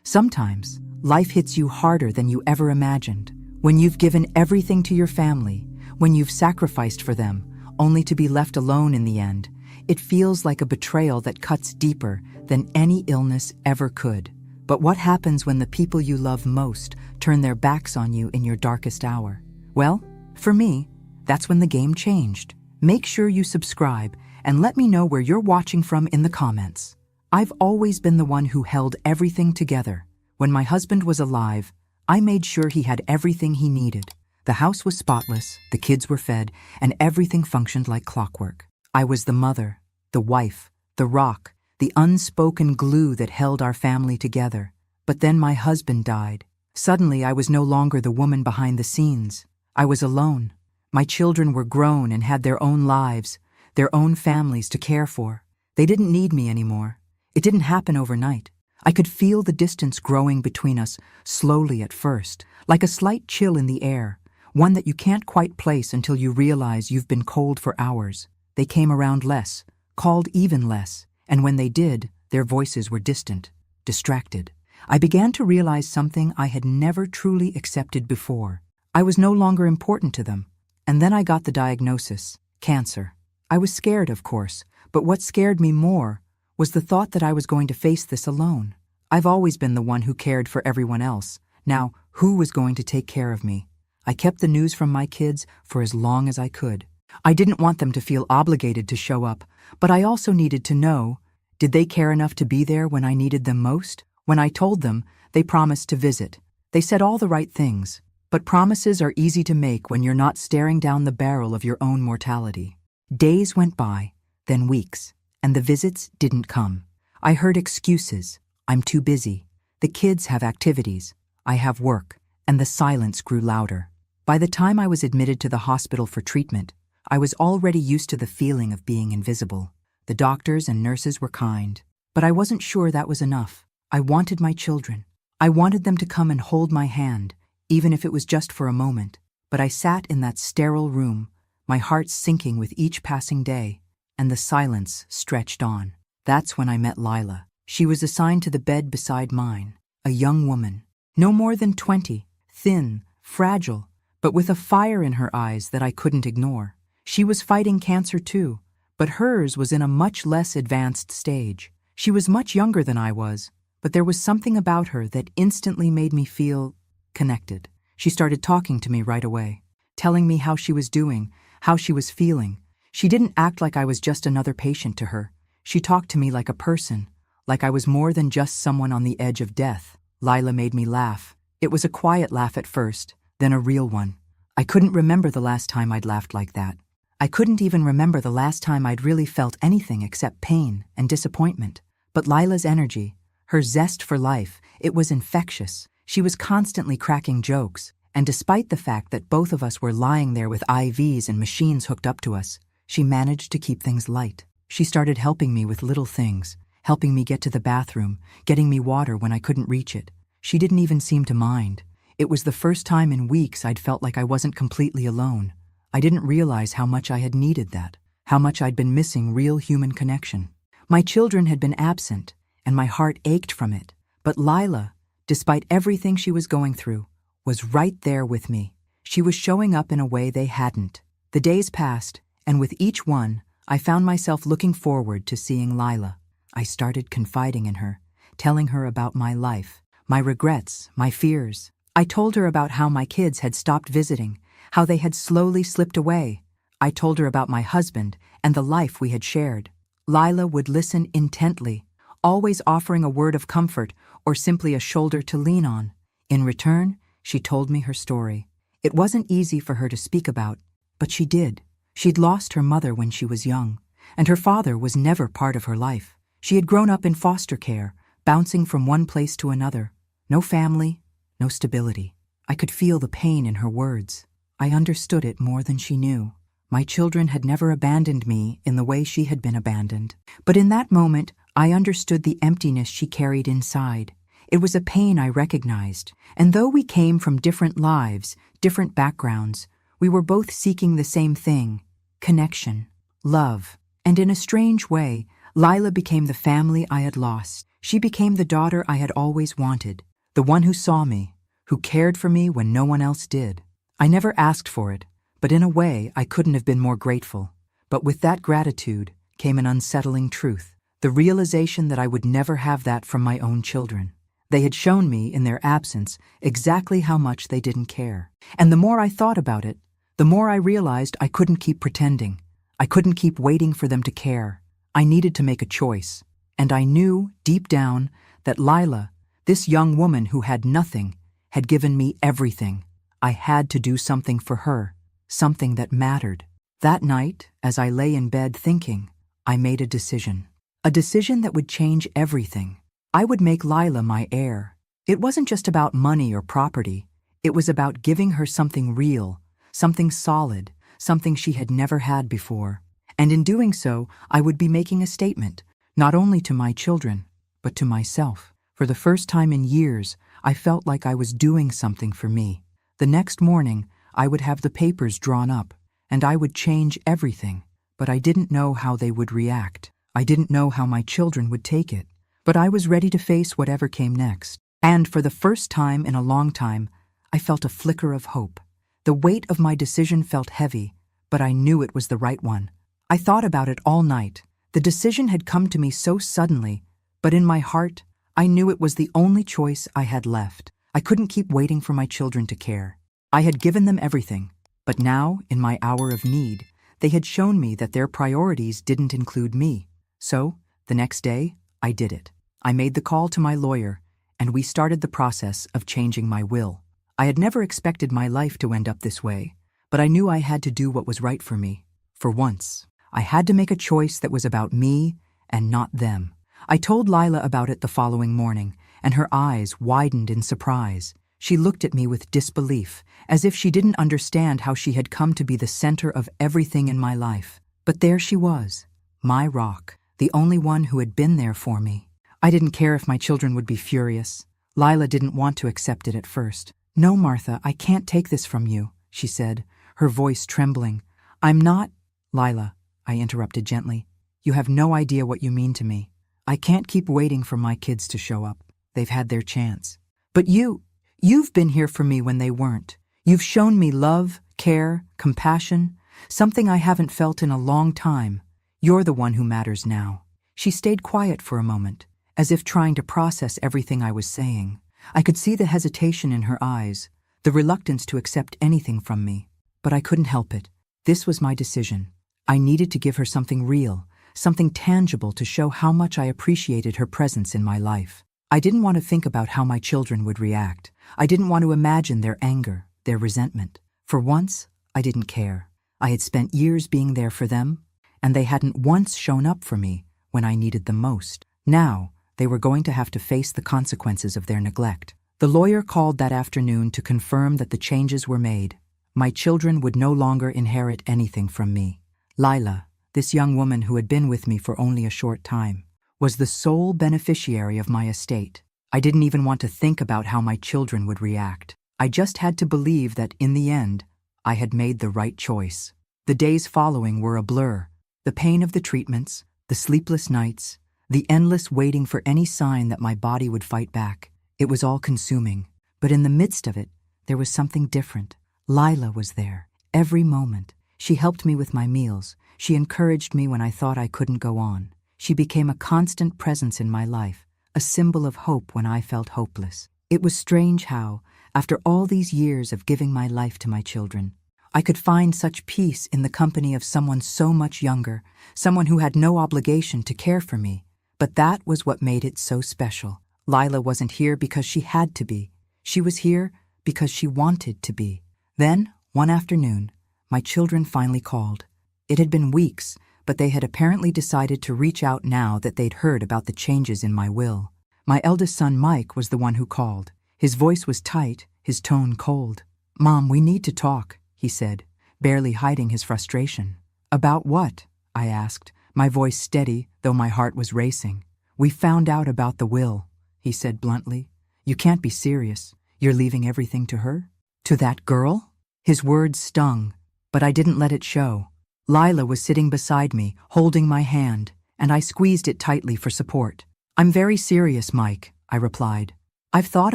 Sometimes, life hits you harder than you ever imagined. When you've given everything to your family, when you've sacrificed for them, only to be left alone in the end, it feels like a betrayal that cuts deeper than any illness ever could. But what happens when the people you love most turn their backs on you in your darkest hour? Well, for me, that's when the game changed. Make sure you subscribe and let me know where you're watching from in the comments. I've always been the one who held everything together. When my husband was alive, I made sure he had everything he needed. The house was spotless, the kids were fed, and everything functioned like clockwork. I was the mother, the wife, the rock, the unspoken glue that held our family together. But then my husband died. Suddenly, I was no longer the woman behind the scenes. I was alone. My children were grown and had their own lives, their own families to care for. They didn't need me anymore. It didn't happen overnight. I could feel the distance growing between us, slowly at first, like a slight chill in the air, one that you can't quite place until you realize you've been cold for hours. They came around less, called even less, and when they did, their voices were distant, distracted. I began to realize something I had never truly accepted before. I was no longer important to them. And then I got the diagnosis, cancer. I was scared, of course, but what scared me more was the thought that I was going to face this alone. I've always been the one who cared for everyone else. Now, who was going to take care of me? I kept the news from my kids for as long as I could. I didn't want them to feel obligated to show up, but I also needed to know, did they care enough to be there when I needed them most? When I told them, they promised to visit. They said all the right things, but promises are easy to make when you're not staring down the barrel of your own mortality. Days went by, then weeks, and the visits didn't come. I heard excuses. I'm too busy. The kids have activities. I have work. And the silence grew louder. By the time I was admitted to the hospital for treatment, I was already used to the feeling of being invisible. The doctors and nurses were kind, but I wasn't sure that was enough. I wanted my children. I wanted them to come and hold my hand, even if it was just for a moment. But I sat in that sterile room, my heart sinking with each passing day, and the silence stretched on. That's when I met Lila. She was assigned to the bed beside mine, a young woman, no more than 20, thin, fragile, but with a fire in her eyes that I couldn't ignore. She was fighting cancer too, but hers was in a much less advanced stage. She was much younger than I was, but there was something about her that instantly made me feel connected. She started talking to me right away, telling me how she was doing, how she was feeling. She didn't act like I was just another patient to her. She talked to me like a person, like I was more than just someone on the edge of death. Lila made me laugh. It was a quiet laugh at first, then a real one. I couldn't remember the last time I'd laughed like that. I couldn't even remember the last time I'd really felt anything except pain and disappointment. But Lila's energy, her zest for life, it was infectious. She was constantly cracking jokes, and despite the fact that both of us were lying there with IVs and machines hooked up to us, she managed to keep things light. She started helping me with little things, helping me get to the bathroom, getting me water when I couldn't reach it. She didn't even seem to mind. It was the first time in weeks I'd felt like I wasn't completely alone. I didn't realize how much I had needed that, how much I'd been missing real human connection. My children had been absent, and my heart ached from it. But Lila, despite everything she was going through, was right there with me. She was showing up in a way they hadn't. The days passed, and with each one, I found myself looking forward to seeing Lila. I started confiding in her, telling her about my life, my regrets, my fears. I told her about how my kids had stopped visiting, how they had slowly slipped away. I told her about my husband and the life we had shared. Lila would listen intently, always offering a word of comfort or simply a shoulder to lean on. In return, she told me her story. It wasn't easy for her to speak about, but she did. She'd lost her mother when she was young, and her father was never part of her life. She had grown up in foster care, bouncing from one place to another. No family, no stability. I could feel the pain in her words. I understood it more than she knew. My children had never abandoned me in the way she had been abandoned. But in that moment, I understood the emptiness she carried inside. It was a pain I recognized, and though we came from different lives, different backgrounds, we were both seeking the same thing: connection, love. And in a strange way, Lila became the family I had lost. She became the daughter I had always wanted, the one who saw me, who cared for me when no one else did. I never asked for it, but in a way I couldn't have been more grateful. But with that gratitude came an unsettling truth, the realization that I would never have that from my own children. They had shown me, in their absence, exactly how much they didn't care. And the more I thought about it, the more I realized I couldn't keep pretending. I couldn't keep waiting for them to care. I needed to make a choice. And I knew, deep down, that Lila, this young woman who had nothing, had given me everything. I had to do something for her, something that mattered. That night, as I lay in bed thinking, I made a decision. A decision that would change everything. I would make Lila my heir. It wasn't just about money or property. It was about giving her something real, something solid, something she had never had before. And in doing so, I would be making a statement, not only to my children, but to myself. For the first time in years, I felt like I was doing something for me. The next morning, I would have the papers drawn up, and I would change everything. But I didn't know how they would react. I didn't know how my children would take it. But I was ready to face whatever came next. And for the first time in a long time, I felt a flicker of hope. The weight of my decision felt heavy, but I knew it was the right one. I thought about it all night. The decision had come to me so suddenly, but in my heart, I knew it was the only choice I had left. I couldn't keep waiting for my children to care. I had given them everything, but now, in my hour of need, they had shown me that their priorities didn't include me. So, the next day, I did it. I made the call to my lawyer, and we started the process of changing my will. I had never expected my life to end up this way, but I knew I had to do what was right for me. For once, I had to make a choice that was about me and not them. I told Lila about it the following morning, and her eyes widened in surprise. She looked at me with disbelief, as if she didn't understand how she had come to be the center of everything in my life. But there she was, my rock, the only one who had been there for me. I didn't care if my children would be furious. Lila didn't want to accept it at first. "No, Martha, I can't take this from you," she said, her voice trembling. "I'm not—" "Lila," I interrupted gently, "you have no idea what you mean to me. I can't keep waiting for my kids to show up. They've had their chance. But you've been here for me when they weren't. You've shown me love, care, compassion, something I haven't felt in a long time. You're the one who matters now." She stayed quiet for a moment, as if trying to process everything I was saying. I could see the hesitation in her eyes, the reluctance to accept anything from me. But I couldn't help it. This was my decision. I needed to give her something real, something tangible to show how much I appreciated her presence in my life. I didn't want to think about how my children would react. I didn't want to imagine their anger, their resentment. For once, I didn't care. I had spent years being there for them, and they hadn't once shown up for me when I needed them most. Now, they were going to have to face the consequences of their neglect. The lawyer called that afternoon to confirm that the changes were made. My children would no longer inherit anything from me. Lila, this young woman who had been with me for only a short time, was the sole beneficiary of my estate. I didn't even want to think about how my children would react. I just had to believe that, in the end, I had made the right choice. The days following were a blur. The pain of the treatments, the sleepless nights, the endless waiting for any sign that my body would fight back. It was all consuming. But in the midst of it, there was something different. Lila was there, every moment. She helped me with my meals. She encouraged me when I thought I couldn't go on. She became a constant presence in my life, a symbol of hope when I felt hopeless. It was strange how, after all these years of giving my life to my children, I could find such peace in the company of someone so much younger, someone who had no obligation to care for me. But that was what made it so special. Lila wasn't here because she had to be. She was here because she wanted to be. Then, one afternoon, my children finally called. It had been weeks, but they had apparently decided to reach out now that they'd heard about the changes in my will. My eldest son, Mike, was the one who called. His voice was tight, his tone cold. "Mom, we need to talk," he said, barely hiding his frustration. "About what?" I asked, my voice steady, though my heart was racing. "We found out about the will," he said bluntly. "You can't be serious. You're leaving everything to her? To that girl?" His words stung, but I didn't let it show. Lila was sitting beside me, holding my hand, and I squeezed it tightly for support. I'm very serious, Mike, I replied. I've thought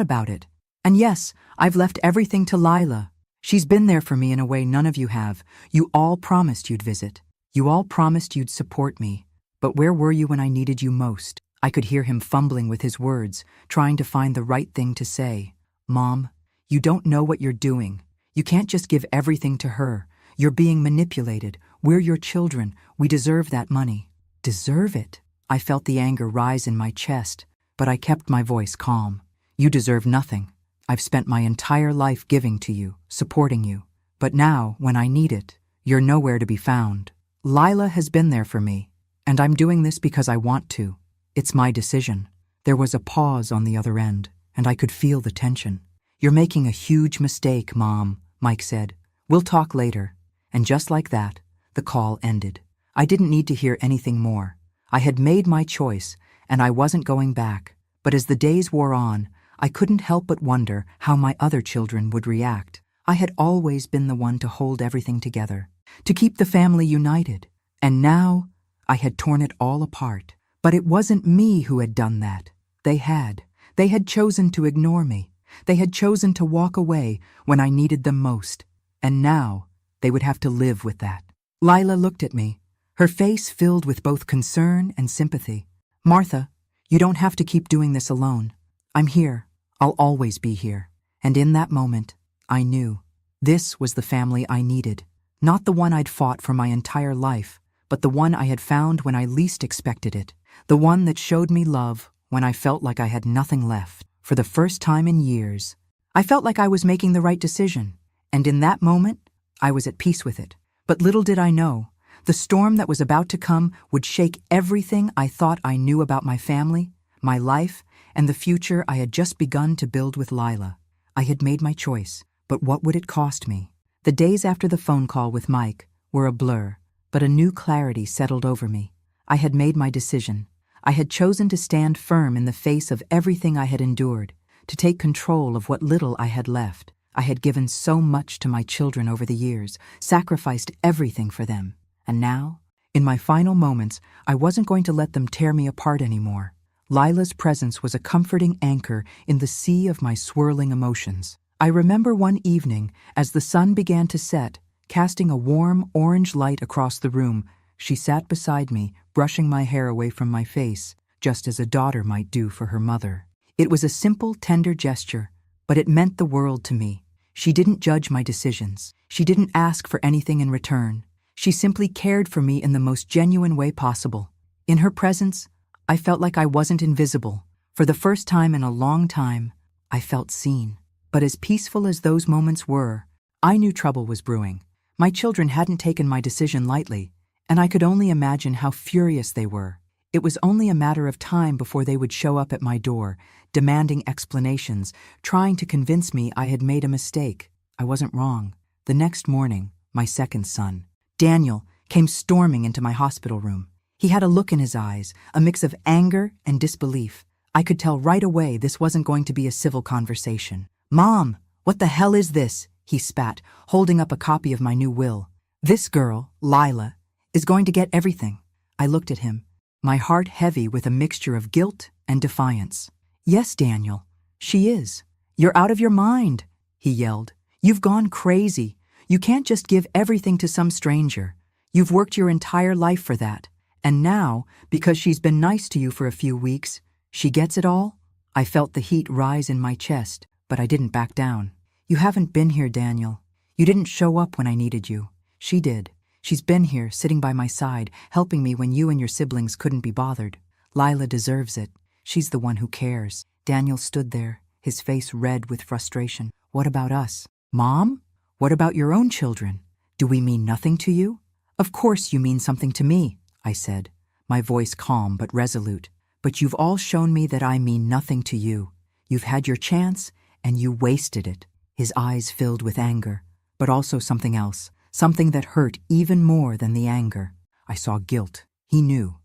about it. And yes, I've left everything to Lila. She's been there for me in a way none of you have. You all promised you'd visit. You all promised you'd support me. But where were you when I needed you most? I could hear him fumbling with his words, trying to find the right thing to say. Mom, you don't know what you're doing. You can't just give everything to her. You're being manipulated. We're your children. We deserve that money. Deserve it? I felt the anger rise in my chest, but I kept my voice calm. You deserve nothing. I've spent my entire life giving to you, supporting you. But now, when I need it, you're nowhere to be found. Lila has been there for me, and I'm doing this because I want to. It's my decision. There was a pause on the other end, and I could feel the tension. You're making a huge mistake, Mom, Mike said. We'll talk later. And just like that, the call ended. I didn't need to hear anything more. I had made my choice, and I wasn't going back. But as the days wore on, I couldn't help but wonder how my other children would react. I had always been the one to hold everything together, to keep the family united. And now, I had torn it all apart. But it wasn't me who had done that. They had. They had chosen to ignore me. They had chosen to walk away when I needed them most. And now, they would have to live with that. Lila looked at me, her face filled with both concern and sympathy. Martha, you don't have to keep doing this alone. I'm here. I'll always be here. And in that moment, I knew this was the family I needed. Not the one I'd fought for my entire life, but the one I had found when I least expected it. The one that showed me love when I felt like I had nothing left. For the first time in years, I felt like I was making the right decision. And in that moment, I was at peace with it. But little did I know, the storm that was about to come would shake everything I thought I knew about my family, my life, and the future I had just begun to build with Lila. I had made my choice, but what would it cost me? The days after the phone call with Mike were a blur, but a new clarity settled over me. I had made my decision. I had chosen to stand firm in the face of everything I had endured, to take control of what little I had left. I had given so much to my children over the years, sacrificed everything for them. And now, in my final moments, I wasn't going to let them tear me apart anymore. Lila's presence was a comforting anchor in the sea of my swirling emotions. I remember one evening, as the sun began to set, casting a warm orange light across the room, she sat beside me, brushing my hair away from my face, just as a daughter might do for her mother. It was a simple, tender gesture, but it meant the world to me. She didn't judge my decisions. She didn't ask for anything in return. She simply cared for me in the most genuine way possible. In her presence, I felt like I wasn't invisible. For the first time in a long time, I felt seen. But as peaceful as those moments were, I knew trouble was brewing. My children hadn't taken my decision lightly, and I could only imagine how furious they were. It was only a matter of time before they would show up at my door, demanding explanations, trying to convince me I had made a mistake. I wasn't wrong. The next morning, my second son, Daniel, came storming into my hospital room. He had a look in his eyes, a mix of anger and disbelief. I could tell right away this wasn't going to be a civil conversation. "Mom, what the hell is this?" he spat, holding up a copy of my new will. "This girl, Lila, is going to get everything." I looked at him, my heart heavy with a mixture of guilt and defiance. "Yes, Daniel, she is. You're out of your mind," he yelled. "You've gone crazy. You can't just give everything to some stranger. You've worked your entire life for that. And now, because she's been nice to you for a few weeks, she gets it all?" I felt the heat rise in my chest, but I didn't back down. "You haven't been here, Daniel. You didn't show up when I needed you. She did. She's been here, sitting by my side, helping me when you and your siblings couldn't be bothered. Lila deserves it. She's the one who cares." Daniel stood there, his face red with frustration. "What about us? Mom? What about your own children? Do we mean nothing to you?" "Of course you mean something to me," I said, my voice calm but resolute. "But you've all shown me that I mean nothing to you. You've had your chance, and you wasted it." His eyes filled with anger, but also something else, something that hurt even more than the anger. I saw guilt. He knew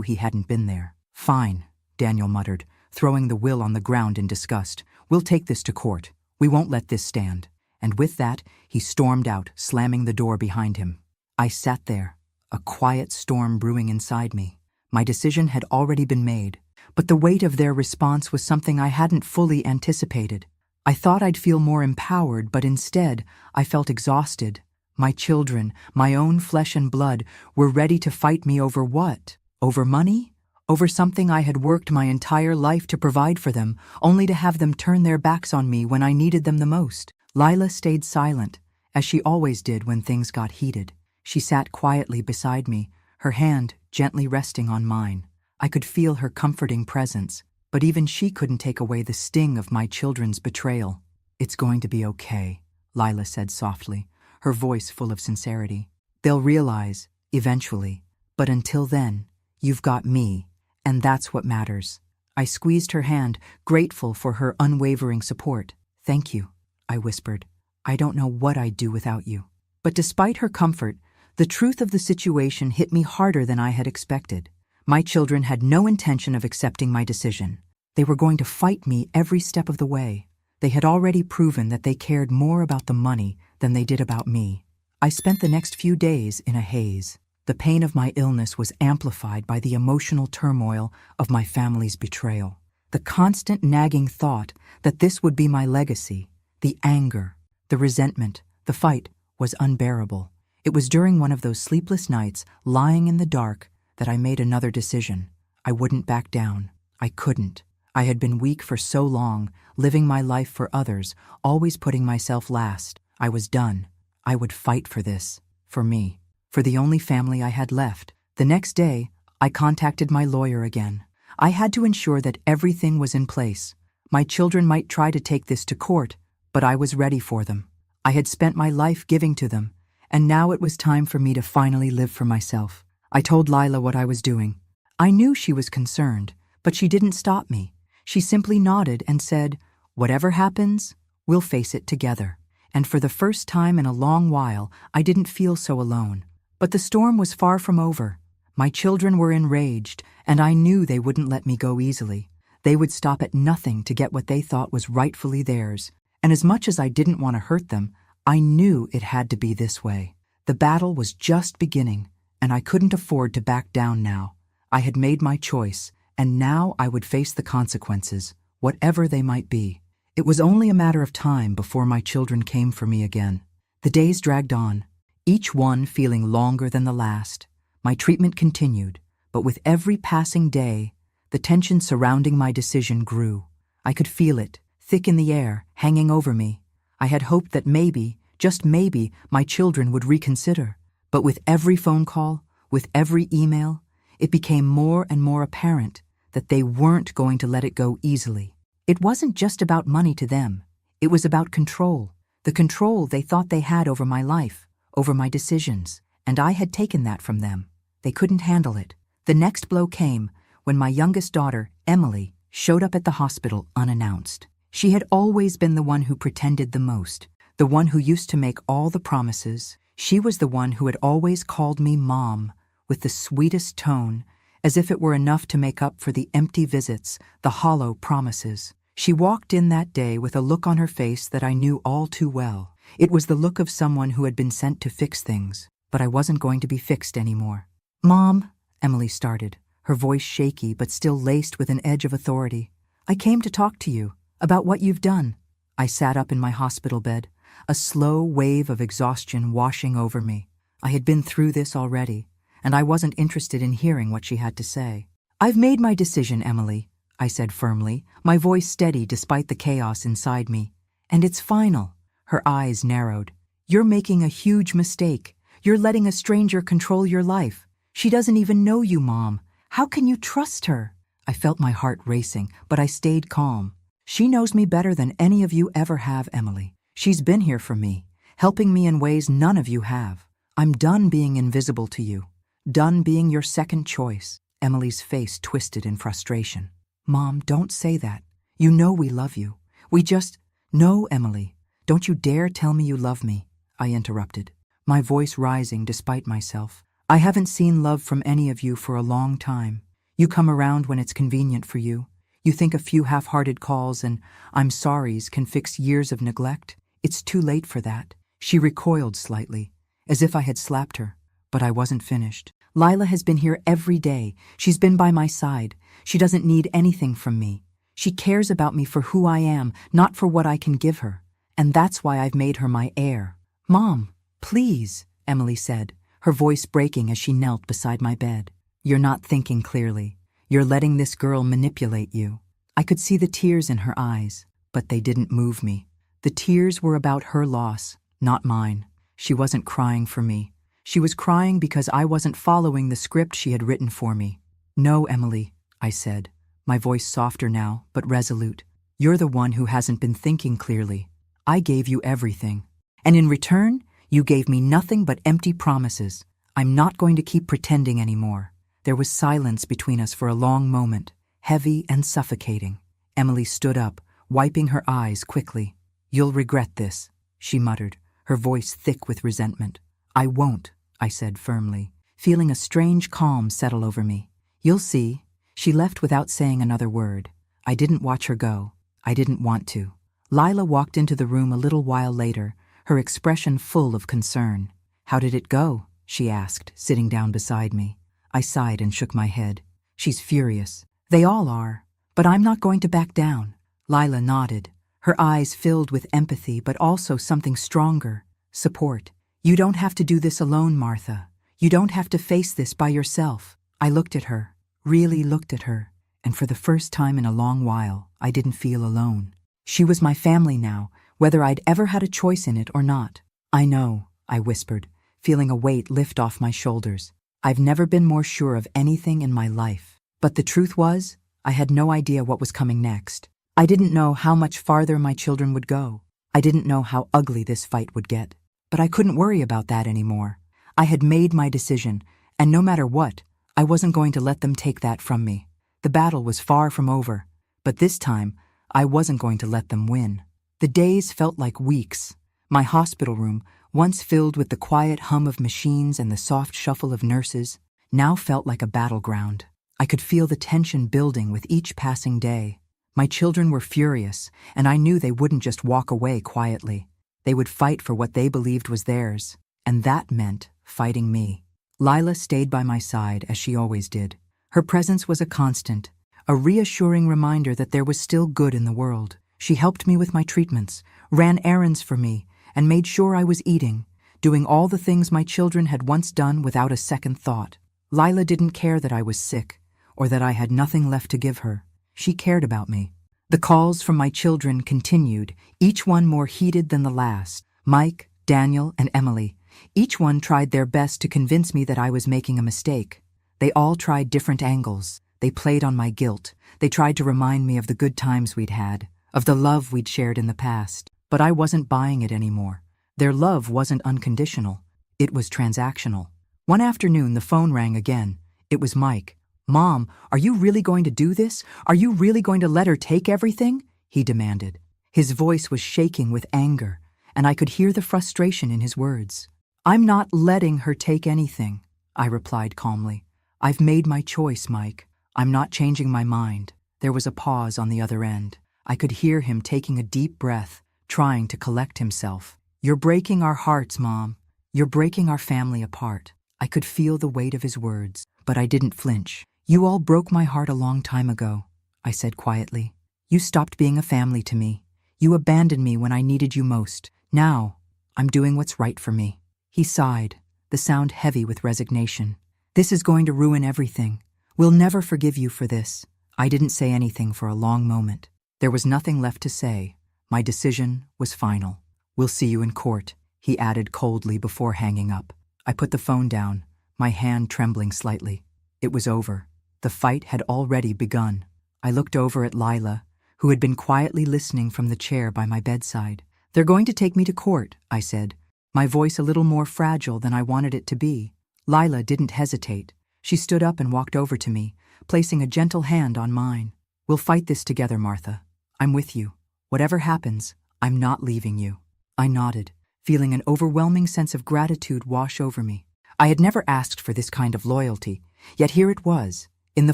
he hadn't been there. "Fine," Daniel muttered, throwing the will on the ground in disgust. "We'll take this to court. We won't let this stand." And with that, he stormed out, slamming the door behind him. I sat there, a quiet storm brewing inside me. My decision had already been made. But the weight of their response was something I hadn't fully anticipated. I thought I'd feel more empowered, but instead, I felt exhausted. My children, my own flesh and blood, were ready to fight me over what? Over money? Over something I had worked my entire life to provide for them, only to have them turn their backs on me when I needed them the most. Lila stayed silent, as she always did when things got heated. She sat quietly beside me, her hand gently resting on mine. I could feel her comforting presence, but even she couldn't take away the sting of my children's betrayal. "It's going to be okay," Lila said softly, her voice full of sincerity. "They'll realize, eventually, but until then, you've got me, and that's what matters." I squeezed her hand, grateful for her unwavering support. "Thank you," I whispered. "I don't know what I'd do without you." But despite her comfort, the truth of the situation hit me harder than I had expected. My children had no intention of accepting my decision. They were going to fight me every step of the way. They had already proven that they cared more about the money than they did about me. I spent the next few days in a haze. The pain of my illness was amplified by the emotional turmoil of my family's betrayal. The constant nagging thought that this would be my legacy, the anger, the resentment, the fight, was unbearable. It was during one of those sleepless nights, lying in the dark, that I made another decision. I wouldn't back down. I couldn't. I had been weak for so long, living my life for others, always putting myself last. I was done. I would fight for this, for me, for the only family I had left. The next day, I contacted my lawyer again. I had to ensure that everything was in place. My children might try to take this to court, but I was ready for them. I had spent my life giving to them, and now it was time for me to finally live for myself. I told Lila what I was doing. I knew she was concerned, but she didn't stop me. She simply nodded and said, "Whatever happens, we'll face it together." And for the first time in a long while, I didn't feel so alone. But the storm was far from over. My children were enraged, and I knew they wouldn't let me go easily. They would stop at nothing to get what they thought was rightfully theirs. And as much as I didn't want to hurt them, I knew it had to be this way. The battle was just beginning, and I couldn't afford to back down now. I had made my choice, and now I would face the consequences, whatever they might be. It was only a matter of time before my children came for me again. The days dragged on, each one feeling longer than the last. My treatment continued, but with every passing day, the tension surrounding my decision grew. I could feel it, thick in the air, hanging over me. I had hoped that maybe, just maybe, my children would reconsider. But with every phone call, with every email, it became more and more apparent that they weren't going to let it go easily. It wasn't just about money to them. It was about control, the control they thought they had over my life, over my decisions, and I had taken that from them. They couldn't handle it. The next blow came when my youngest daughter, Emily, showed up at the hospital unannounced. She had always been the one who pretended the most, the one who used to make all the promises. She was the one who had always called me Mom, with the sweetest tone, as if it were enough to make up for the empty visits, the hollow promises. She walked in that day with a look on her face that I knew all too well. It was the look of someone who had been sent to fix things, but I wasn't going to be fixed anymore. "Mom," Emily started, her voice shaky but still laced with an edge of authority. "I came to talk to you about what you've done." I sat up in my hospital bed, a slow wave of exhaustion washing over me. I had been through this already, and I wasn't interested in hearing what she had to say. "I've made my decision, Emily," I said firmly, my voice steady despite the chaos inside me. "And it's final." Her eyes narrowed. "You're making a huge mistake. You're letting a stranger control your life. She doesn't even know you, Mom. How can you trust her?" I felt my heart racing, but I stayed calm. "She knows me better than any of you ever have, Emily. She's been here for me, helping me in ways none of you have. I'm done being invisible to you, done being your second choice." Emily's face twisted in frustration. "Mom, don't say that. You know we love you. We just—" "No, Emily, don't you dare tell me you love me," I interrupted, my voice rising despite myself. "I haven't seen love from any of you for a long time. You come around when it's convenient for you. You think a few half-hearted calls and I'm sorries can fix years of neglect. It's too late for that." She recoiled slightly, as if I had slapped her, but I wasn't finished. Lila has been here every day. She's been by my side. She doesn't need anything from me. She cares about me for who I am, not for what I can give her. And that's why I've made her my heir. Mom, please, Emily said, her voice breaking as she knelt beside my bed. You're not thinking clearly. You're letting this girl manipulate you. I could see the tears in her eyes, but they didn't move me. The tears were about her loss, not mine. She wasn't crying for me. She was crying because I wasn't following the script she had written for me. No, Emily, I said, my voice softer now, but resolute. You're the one who hasn't been thinking clearly. I gave you everything. And in return, you gave me nothing but empty promises. I'm not going to keep pretending anymore. There was silence between us for a long moment, heavy and suffocating. Emily stood up, wiping her eyes quickly. You'll regret this, she muttered, her voice thick with resentment. I won't, I said firmly, feeling a strange calm settle over me. You'll see. She left without saying another word. I didn't watch her go. I didn't want to. Lila walked into the room a little while later, her expression full of concern. How did it go? She asked, sitting down beside me. I sighed and shook my head. She's furious. They all are. But I'm not going to back down. Lila nodded, her eyes filled with empathy but also something stronger, support. You don't have to do this alone, Martha. You don't have to face this by yourself. I looked at her, really looked at her, and for the first time in a long while, I didn't feel alone. She was my family now, whether I'd ever had a choice in it or not. I know, I whispered, feeling a weight lift off my shoulders. I've never been more sure of anything in my life. But the truth was, I had no idea what was coming next. I didn't know how much farther my children would go. I didn't know how ugly this fight would get. But I couldn't worry about that anymore. I had made my decision, and no matter what, I wasn't going to let them take that from me. The battle was far from over, but this time, I wasn't going to let them win. The days felt like weeks. My hospital room, once filled with the quiet hum of machines and the soft shuffle of nurses, now felt like a battleground. I could feel the tension building with each passing day. My children were furious, and I knew they wouldn't just walk away quietly. They would fight for what they believed was theirs, and that meant fighting me. Lila stayed by my side as she always did. Her presence was a constant, a reassuring reminder that there was still good in the world. She helped me with my treatments, ran errands for me, and made sure I was eating, doing all the things my children had once done without a second thought. Lila didn't care that I was sick, or that I had nothing left to give her. She cared about me. The calls from my children continued, each one more heated than the last. Mike, Daniel, and Emily. Each one tried their best to convince me that I was making a mistake. They all tried different angles. They played on my guilt. They tried to remind me of the good times we'd had, of the love we'd shared in the past. But I wasn't buying it anymore. Their love wasn't unconditional. It was transactional. One afternoon, the phone rang again. It was Mike. Mom, are you really going to do this? Are you really going to let her take everything? He demanded. His voice was shaking with anger, and I could hear the frustration in his words. I'm not letting her take anything, I replied calmly. I've made my choice, Mike. I'm not changing my mind. There was a pause on the other end. I could hear him taking a deep breath, trying to collect himself. You're breaking our hearts, Mom. You're breaking our family apart. I could feel the weight of his words, but I didn't flinch. You all broke my heart a long time ago, I said quietly. You stopped being a family to me. You abandoned me when I needed you most. Now, I'm doing what's right for me. He sighed, the sound heavy with resignation. This is going to ruin everything. We'll never forgive you for this. I didn't say anything for a long moment. There was nothing left to say. My decision was final. We'll see you in court, he added coldly before hanging up. I put the phone down, my hand trembling slightly. It was over. The fight had already begun. I looked over at Lila, who had been quietly listening from the chair by my bedside. They're going to take me to court, I said, my voice a little more fragile than I wanted it to be. Lila didn't hesitate. She stood up and walked over to me, placing a gentle hand on mine. We'll fight this together, Martha. I'm with you. Whatever happens, I'm not leaving you. I nodded, feeling an overwhelming sense of gratitude wash over me. I had never asked for this kind of loyalty, yet here it was, in the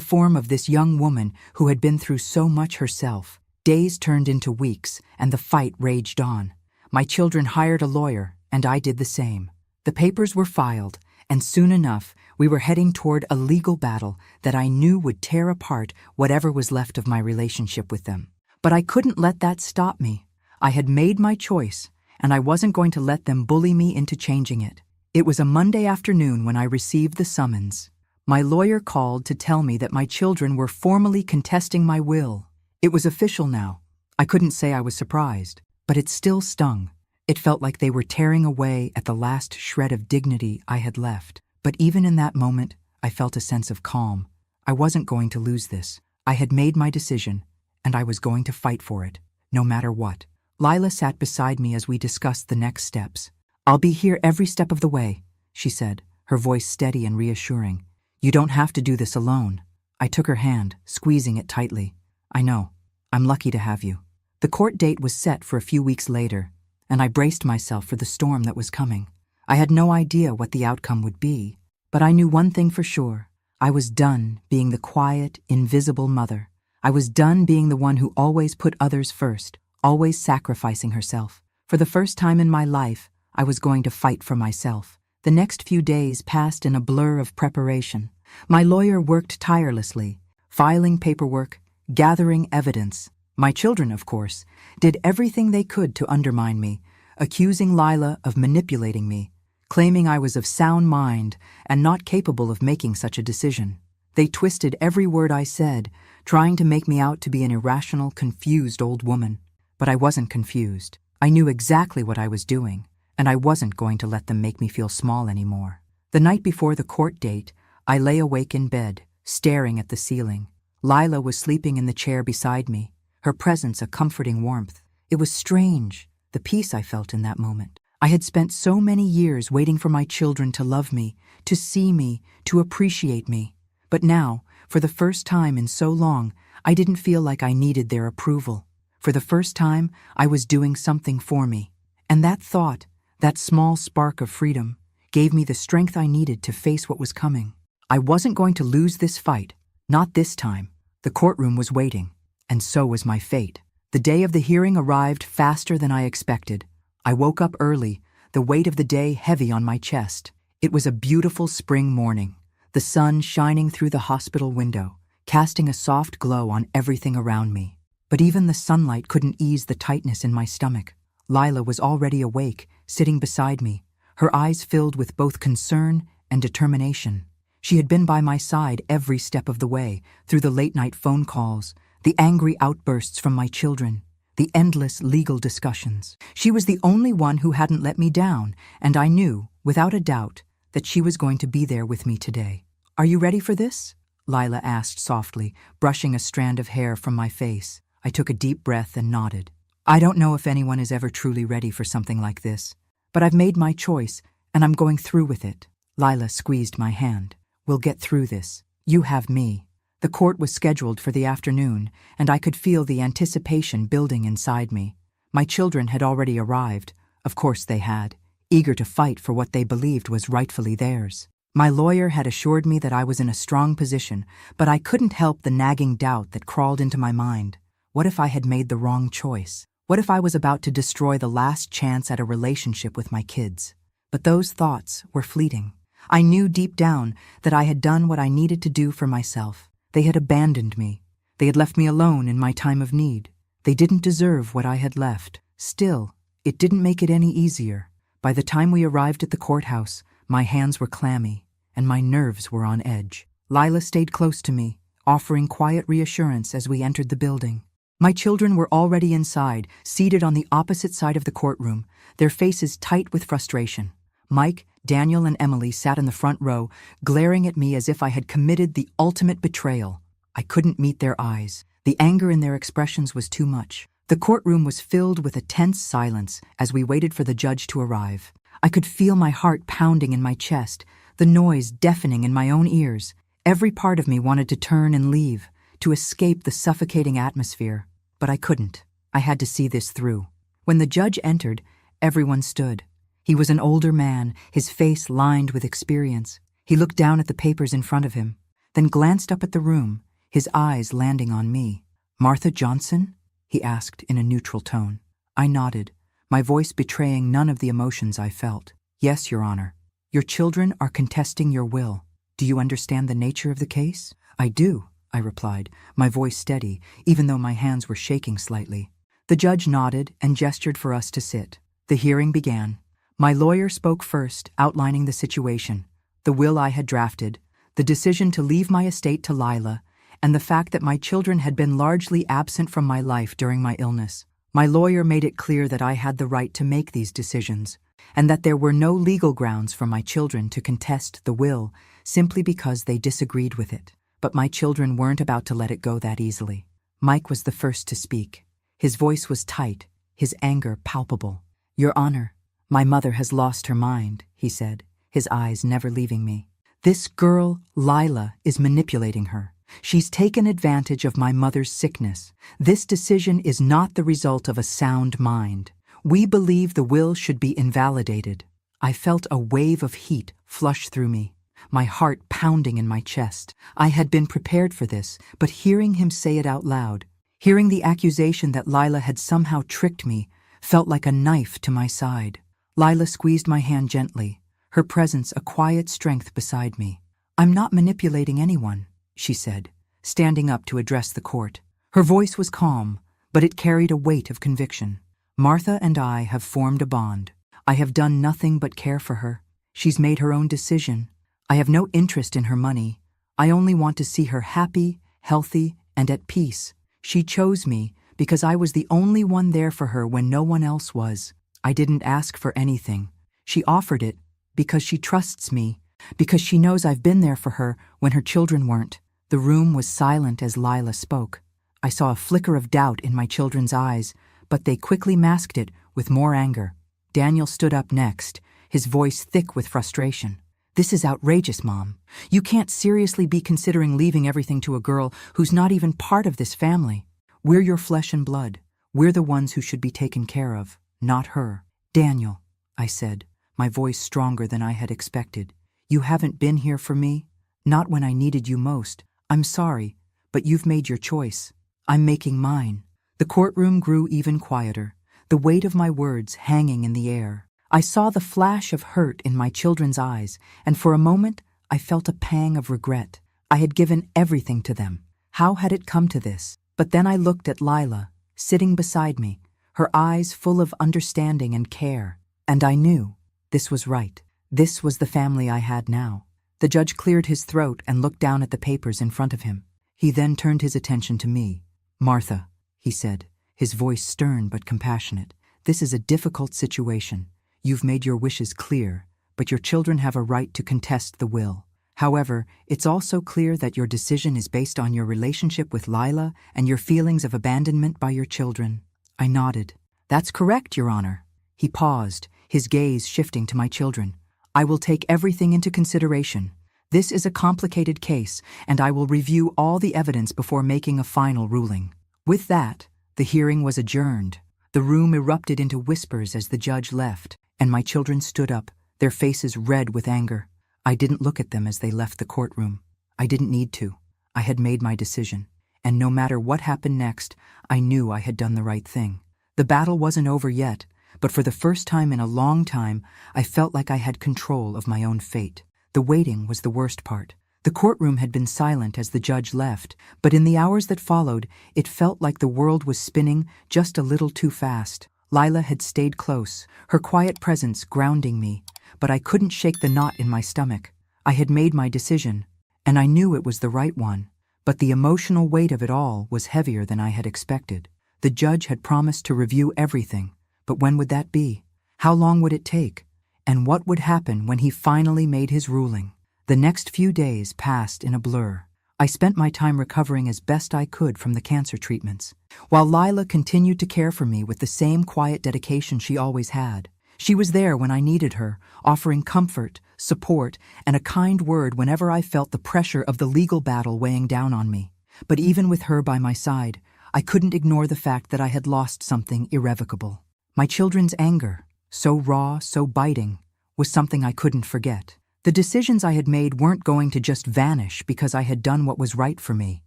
form of this young woman who had been through so much herself. Days turned into weeks, and the fight raged on. My children hired a lawyer, and I did the same. The papers were filed, and soon enough, We were heading toward a legal battle that I knew would tear apart whatever was left of my relationship with them. But I couldn't let that stop me. I had made my choice, and I wasn't going to let them bully me into changing it. It was a Monday afternoon when I received the summons. My lawyer called to tell me that my children were formally contesting my will. It was official now. I couldn't say I was surprised, but it still stung. It felt like they were tearing away at the last shred of dignity I had left. But even in that moment, I felt a sense of calm. I wasn't going to lose this. I had made my decision, and I was going to fight for it, no matter what. Lila sat beside me as we discussed the next steps. "I'll be here every step of the way," she said, her voice steady and reassuring. "You don't have to do this alone." I took her hand, squeezing it tightly. "I know. I'm lucky to have you." The court date was set for a few weeks later, and I braced myself for the storm that was coming. I had no idea what the outcome would be, but I knew one thing for sure. I was done being the quiet, invisible mother. I was done being the one who always put others first, always sacrificing herself. For the first time in my life, I was going to fight for myself. The next few days passed in a blur of preparation. My lawyer worked tirelessly, filing paperwork, gathering evidence. My children, of course, did everything they could to undermine me, accusing Lila of manipulating me, claiming I was of sound mind and not capable of making such a decision. They twisted every word I said, trying to make me out to be an irrational, confused old woman. But I wasn't confused. I knew exactly what I was doing, and I wasn't going to let them make me feel small anymore. The night before the court date, I lay awake in bed, staring at the ceiling. Lila was sleeping in the chair beside me, her presence a comforting warmth. It was strange, the peace I felt in that moment. I had spent so many years waiting for my children to love me, to see me, to appreciate me. But now, for the first time in so long, I didn't feel like I needed their approval. For the first time, I was doing something for me. And that thought, that small spark of freedom, gave me the strength I needed to face what was coming. I wasn't going to lose this fight. Not this time. The courtroom was waiting, and so was my fate. The day of the hearing arrived faster than I expected. I woke up early, the weight of the day heavy on my chest. It was a beautiful spring morning, the sun shining through the hospital window, casting a soft glow on everything around me. But even the sunlight couldn't ease the tightness in my stomach. Lila was already awake, sitting beside me, her eyes filled with both concern and determination. She had been by my side every step of the way, through the late-night phone calls, the angry outbursts from my children, the endless legal discussions. She was the only one who hadn't let me down, and I knew, without a doubt, that she was going to be there with me today. "Are you ready for this?" Lila asked softly, brushing a strand of hair from my face. I took a deep breath and nodded. I don't know if anyone is ever truly ready for something like this, but I've made my choice, and I'm going through with it. Lila squeezed my hand. "We'll get through this. You have me." The court was scheduled for the afternoon, and I could feel the anticipation building inside me. My children had already arrived, of course they had, eager to fight for what they believed was rightfully theirs. My lawyer had assured me that I was in a strong position, but I couldn't help the nagging doubt that crawled into my mind. What if I had made the wrong choice? What if I was about to destroy the last chance at a relationship with my kids? But those thoughts were fleeting. I knew deep down that I had done what I needed to do for myself. They had abandoned me. They had left me alone in my time of need. They didn't deserve what I had left. Still, it didn't make it any easier. By the time we arrived at the courthouse, my hands were clammy, and my nerves were on edge. Lila stayed close to me, offering quiet reassurance as we entered the building. My children were already inside, seated on the opposite side of the courtroom, their faces tight with frustration. Mike, Daniel, and Emily sat in the front row, glaring at me as if I had committed the ultimate betrayal. I couldn't meet their eyes. The anger in their expressions was too much. The courtroom was filled with a tense silence as we waited for the judge to arrive. I could feel my heart pounding in my chest, the noise deafening in my own ears. Every part of me wanted to turn and leave, to escape the suffocating atmosphere. But I couldn't. I had to see this through. When the judge entered, everyone stood. He was an older man, his face lined with experience. He looked down at the papers in front of him, then glanced up at the room, his eyes landing on me. "Martha Johnson?" he asked in a neutral tone. I nodded, my voice betraying none of the emotions I felt. "Yes, Your Honor. Your children are contesting your will." Do you understand the nature of the case? I do, I replied, my voice steady, even though my hands were shaking slightly. The judge nodded and gestured for us to sit. The hearing began. My lawyer spoke first, outlining the situation, the will I had drafted, the decision to leave my estate to Lila, and the fact that my children had been largely absent from my life during my illness. My lawyer made it clear that I had the right to make these decisions, and that there were no legal grounds for my children to contest the will simply because they disagreed with it. But my children weren't about to let it go that easily. Mike was the first to speak. His voice was tight, his anger palpable. "Your Honor, my mother has lost her mind," he said, his eyes never leaving me. "This girl, Lila, is manipulating her. She's taken advantage of my mother's sickness. This decision is not the result of a sound mind. We believe the will should be invalidated." I felt a wave of heat flush through me, my heart pounding in my chest. I had been prepared for this, but hearing him say it out loud, hearing the accusation that Lila had somehow tricked me, felt like a knife to my side. Lila squeezed my hand gently, her presence a quiet strength beside me. "I'm not manipulating anyone," she said, standing up to address the court. Her voice was calm, but it carried a weight of conviction. "Martha and I have formed a bond. I have done nothing but care for her. She's made her own decision. I have no interest in her money. I only want to see her happy, healthy, and at peace. She chose me because I was the only one there for her when no one else was. I didn't ask for anything. She offered it because she trusts me, because she knows I've been there for her when her children weren't." The room was silent as Lila spoke. I saw a flicker of doubt in my children's eyes, but they quickly masked it with more anger. Daniel stood up next, his voice thick with frustration. "This is outrageous, Mom. You can't seriously be considering leaving everything to a girl who's not even part of this family. We're your flesh and blood. We're the ones who should be taken care of, not her." "Daniel," I said, my voice stronger than I had expected, "you haven't been here for me, not when I needed you most. I'm sorry, but you've made your choice. I'm making mine." The courtroom grew even quieter, the weight of my words hanging in the air. I saw the flash of hurt in my children's eyes, and for a moment I felt a pang of regret. I had given everything to them. How had it come to this? But then I looked at Lila, sitting beside me, her eyes full of understanding and care, and I knew this was right. This was the family I had now. The judge cleared his throat and looked down at the papers in front of him. He then turned his attention to me. "Martha," he said, his voice stern but compassionate, "this is a difficult situation. You've made your wishes clear, but your children have a right to contest the will. However, it's also clear that your decision is based on your relationship with Lila and your feelings of abandonment by your children." I nodded. "That's correct, Your Honor." He paused, his gaze shifting to my children. "I will take everything into consideration. This is a complicated case, and I will review all the evidence before making a final ruling." With that, the hearing was adjourned. The room erupted into whispers as the judge left, and my children stood up, their faces red with anger. I didn't look at them as they left the courtroom. I didn't need to. I had made my decision, and no matter what happened next, I knew I had done the right thing. The battle wasn't over yet, but for the first time in a long time, I felt like I had control of my own fate. The waiting was the worst part. The courtroom had been silent as the judge left, but in the hours that followed, it felt like the world was spinning just a little too fast. Lila had stayed close, her quiet presence grounding me, but I couldn't shake the knot in my stomach. I had made my decision, and I knew it was the right one, but the emotional weight of it all was heavier than I had expected. The judge had promised to review everything, but when would that be? How long would it take? And what would happen when he finally made his ruling? The next few days passed in a blur. I spent my time recovering as best I could from the cancer treatments, while Lila continued to care for me with the same quiet dedication she always had. She was there when I needed her, offering comfort, support, and a kind word whenever I felt the pressure of the legal battle weighing down on me. But even with her by my side, I couldn't ignore the fact that I had lost something irrevocable. My children's anger, so raw, so biting, was something I couldn't forget. The decisions I had made weren't going to just vanish because I had done what was right for me.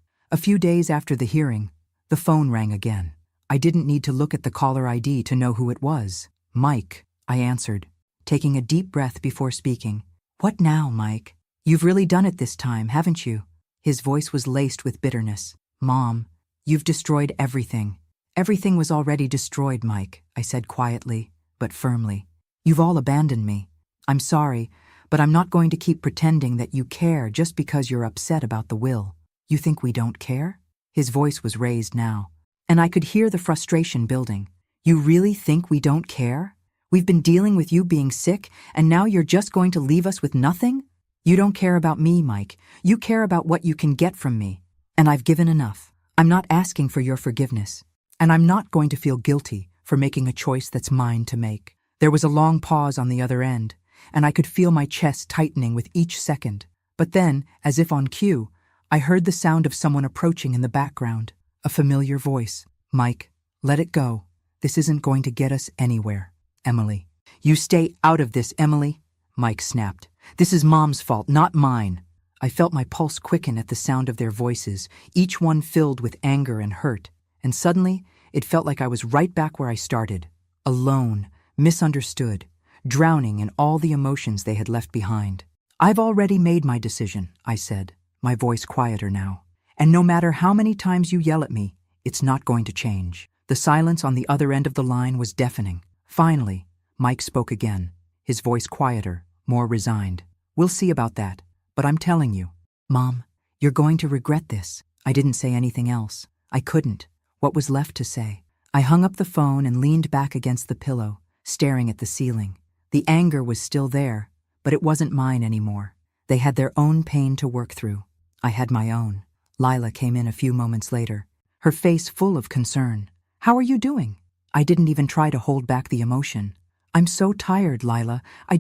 A few days after the hearing, the phone rang again. I didn't need to look at the caller ID to know who it was. "Mike," I answered, taking a deep breath before speaking. "What now, Mike?" You've really done it this time, haven't you? His voice was laced with bitterness. Mom, you've destroyed everything. Everything was already destroyed, Mike, I said quietly, but firmly. You've all abandoned me. I'm sorry, but I'm not going to keep pretending that you care just because you're upset about the will. You think we don't care? His voice was raised now, and I could hear the frustration building. You really think we don't care? We've been dealing with you being sick, and now you're just going to leave us with nothing? You don't care about me, Mike. You care about what you can get from me. And I've given enough. I'm not asking for your forgiveness. And I'm not going to feel guilty for making a choice that's mine to make. There was a long pause on the other end, and I could feel my chest tightening with each second. But then, as if on cue, I heard the sound of someone approaching in the background. A familiar voice. Mike, let it go. This isn't going to get us anywhere. Emily. You stay out of this, Emily, Mike snapped. This is Mom's fault, not mine. I felt my pulse quicken at the sound of their voices, each one filled with anger and hurt. And suddenly, it felt like I was right back where I started. Alone, misunderstood, drowning in all the emotions they had left behind. I've already made my decision, I said, my voice quieter now. And no matter how many times you yell at me, it's not going to change. The silence on the other end of the line was deafening. Finally, Mike spoke again, his voice quieter, more resigned. We'll see about that, but I'm telling you. Mom, you're going to regret this. I didn't say anything else. I couldn't. What was left to say? I hung up the phone and leaned back against the pillow, staring at the ceiling. The anger was still there, but it wasn't mine anymore. They had their own pain to work through. I had my own. Lila came in a few moments later, her face full of concern. How are you doing? I didn't even try to hold back the emotion. I'm so tired, Lila. I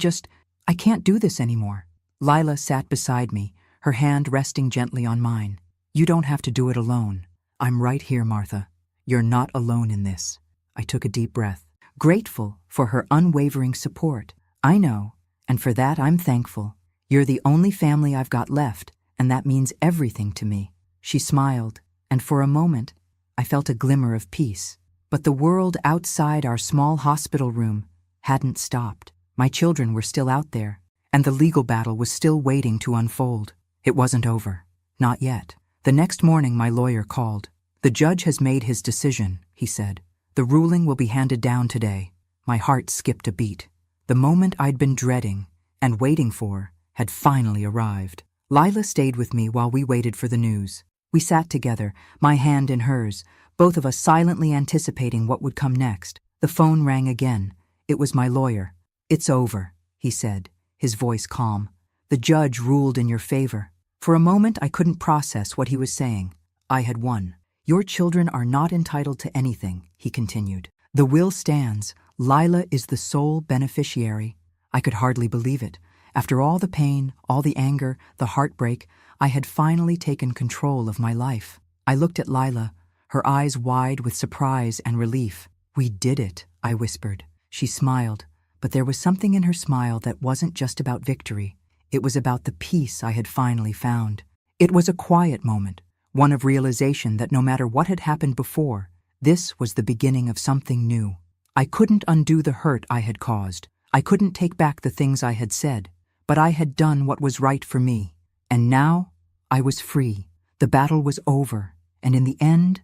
can't do this anymore. Lila sat beside me, her hand resting gently on mine. You don't have to do it alone. I'm right here, Martha. You're not alone in this. I took a deep breath, grateful for her unwavering support. I know, and for that I'm thankful. You're the only family I've got left, and that means everything to me. She smiled, and for a moment, I felt a glimmer of peace. But the world outside our small hospital room hadn't stopped. My children were still out there, and the legal battle was still waiting to unfold. It wasn't over. Not yet. The next morning my lawyer called. The judge has made his decision, he said. The ruling will be handed down today. My heart skipped a beat. The moment I'd been dreading and waiting for had finally arrived. Lila stayed with me while we waited for the news. We sat together, my hand in hers, both of us silently anticipating what would come next. The phone rang again. It was my lawyer. It's over, he said, his voice calm. The judge ruled in your favor. For a moment I couldn't process what he was saying. I had won. Your children are not entitled to anything, he continued. The will stands. Lila is the sole beneficiary. I could hardly believe it. After all the pain, all the anger, the heartbreak, I had finally taken control of my life. I looked at Lila, her eyes wide with surprise and relief. We did it, I whispered. She smiled, but there was something in her smile that wasn't just about victory. It was about the peace I had finally found. It was a quiet moment, one of realization that no matter what had happened before, this was the beginning of something new. I couldn't undo the hurt I had caused. I couldn't take back the things I had said, but I had done what was right for me. And now, I was free. The battle was over, and in the end,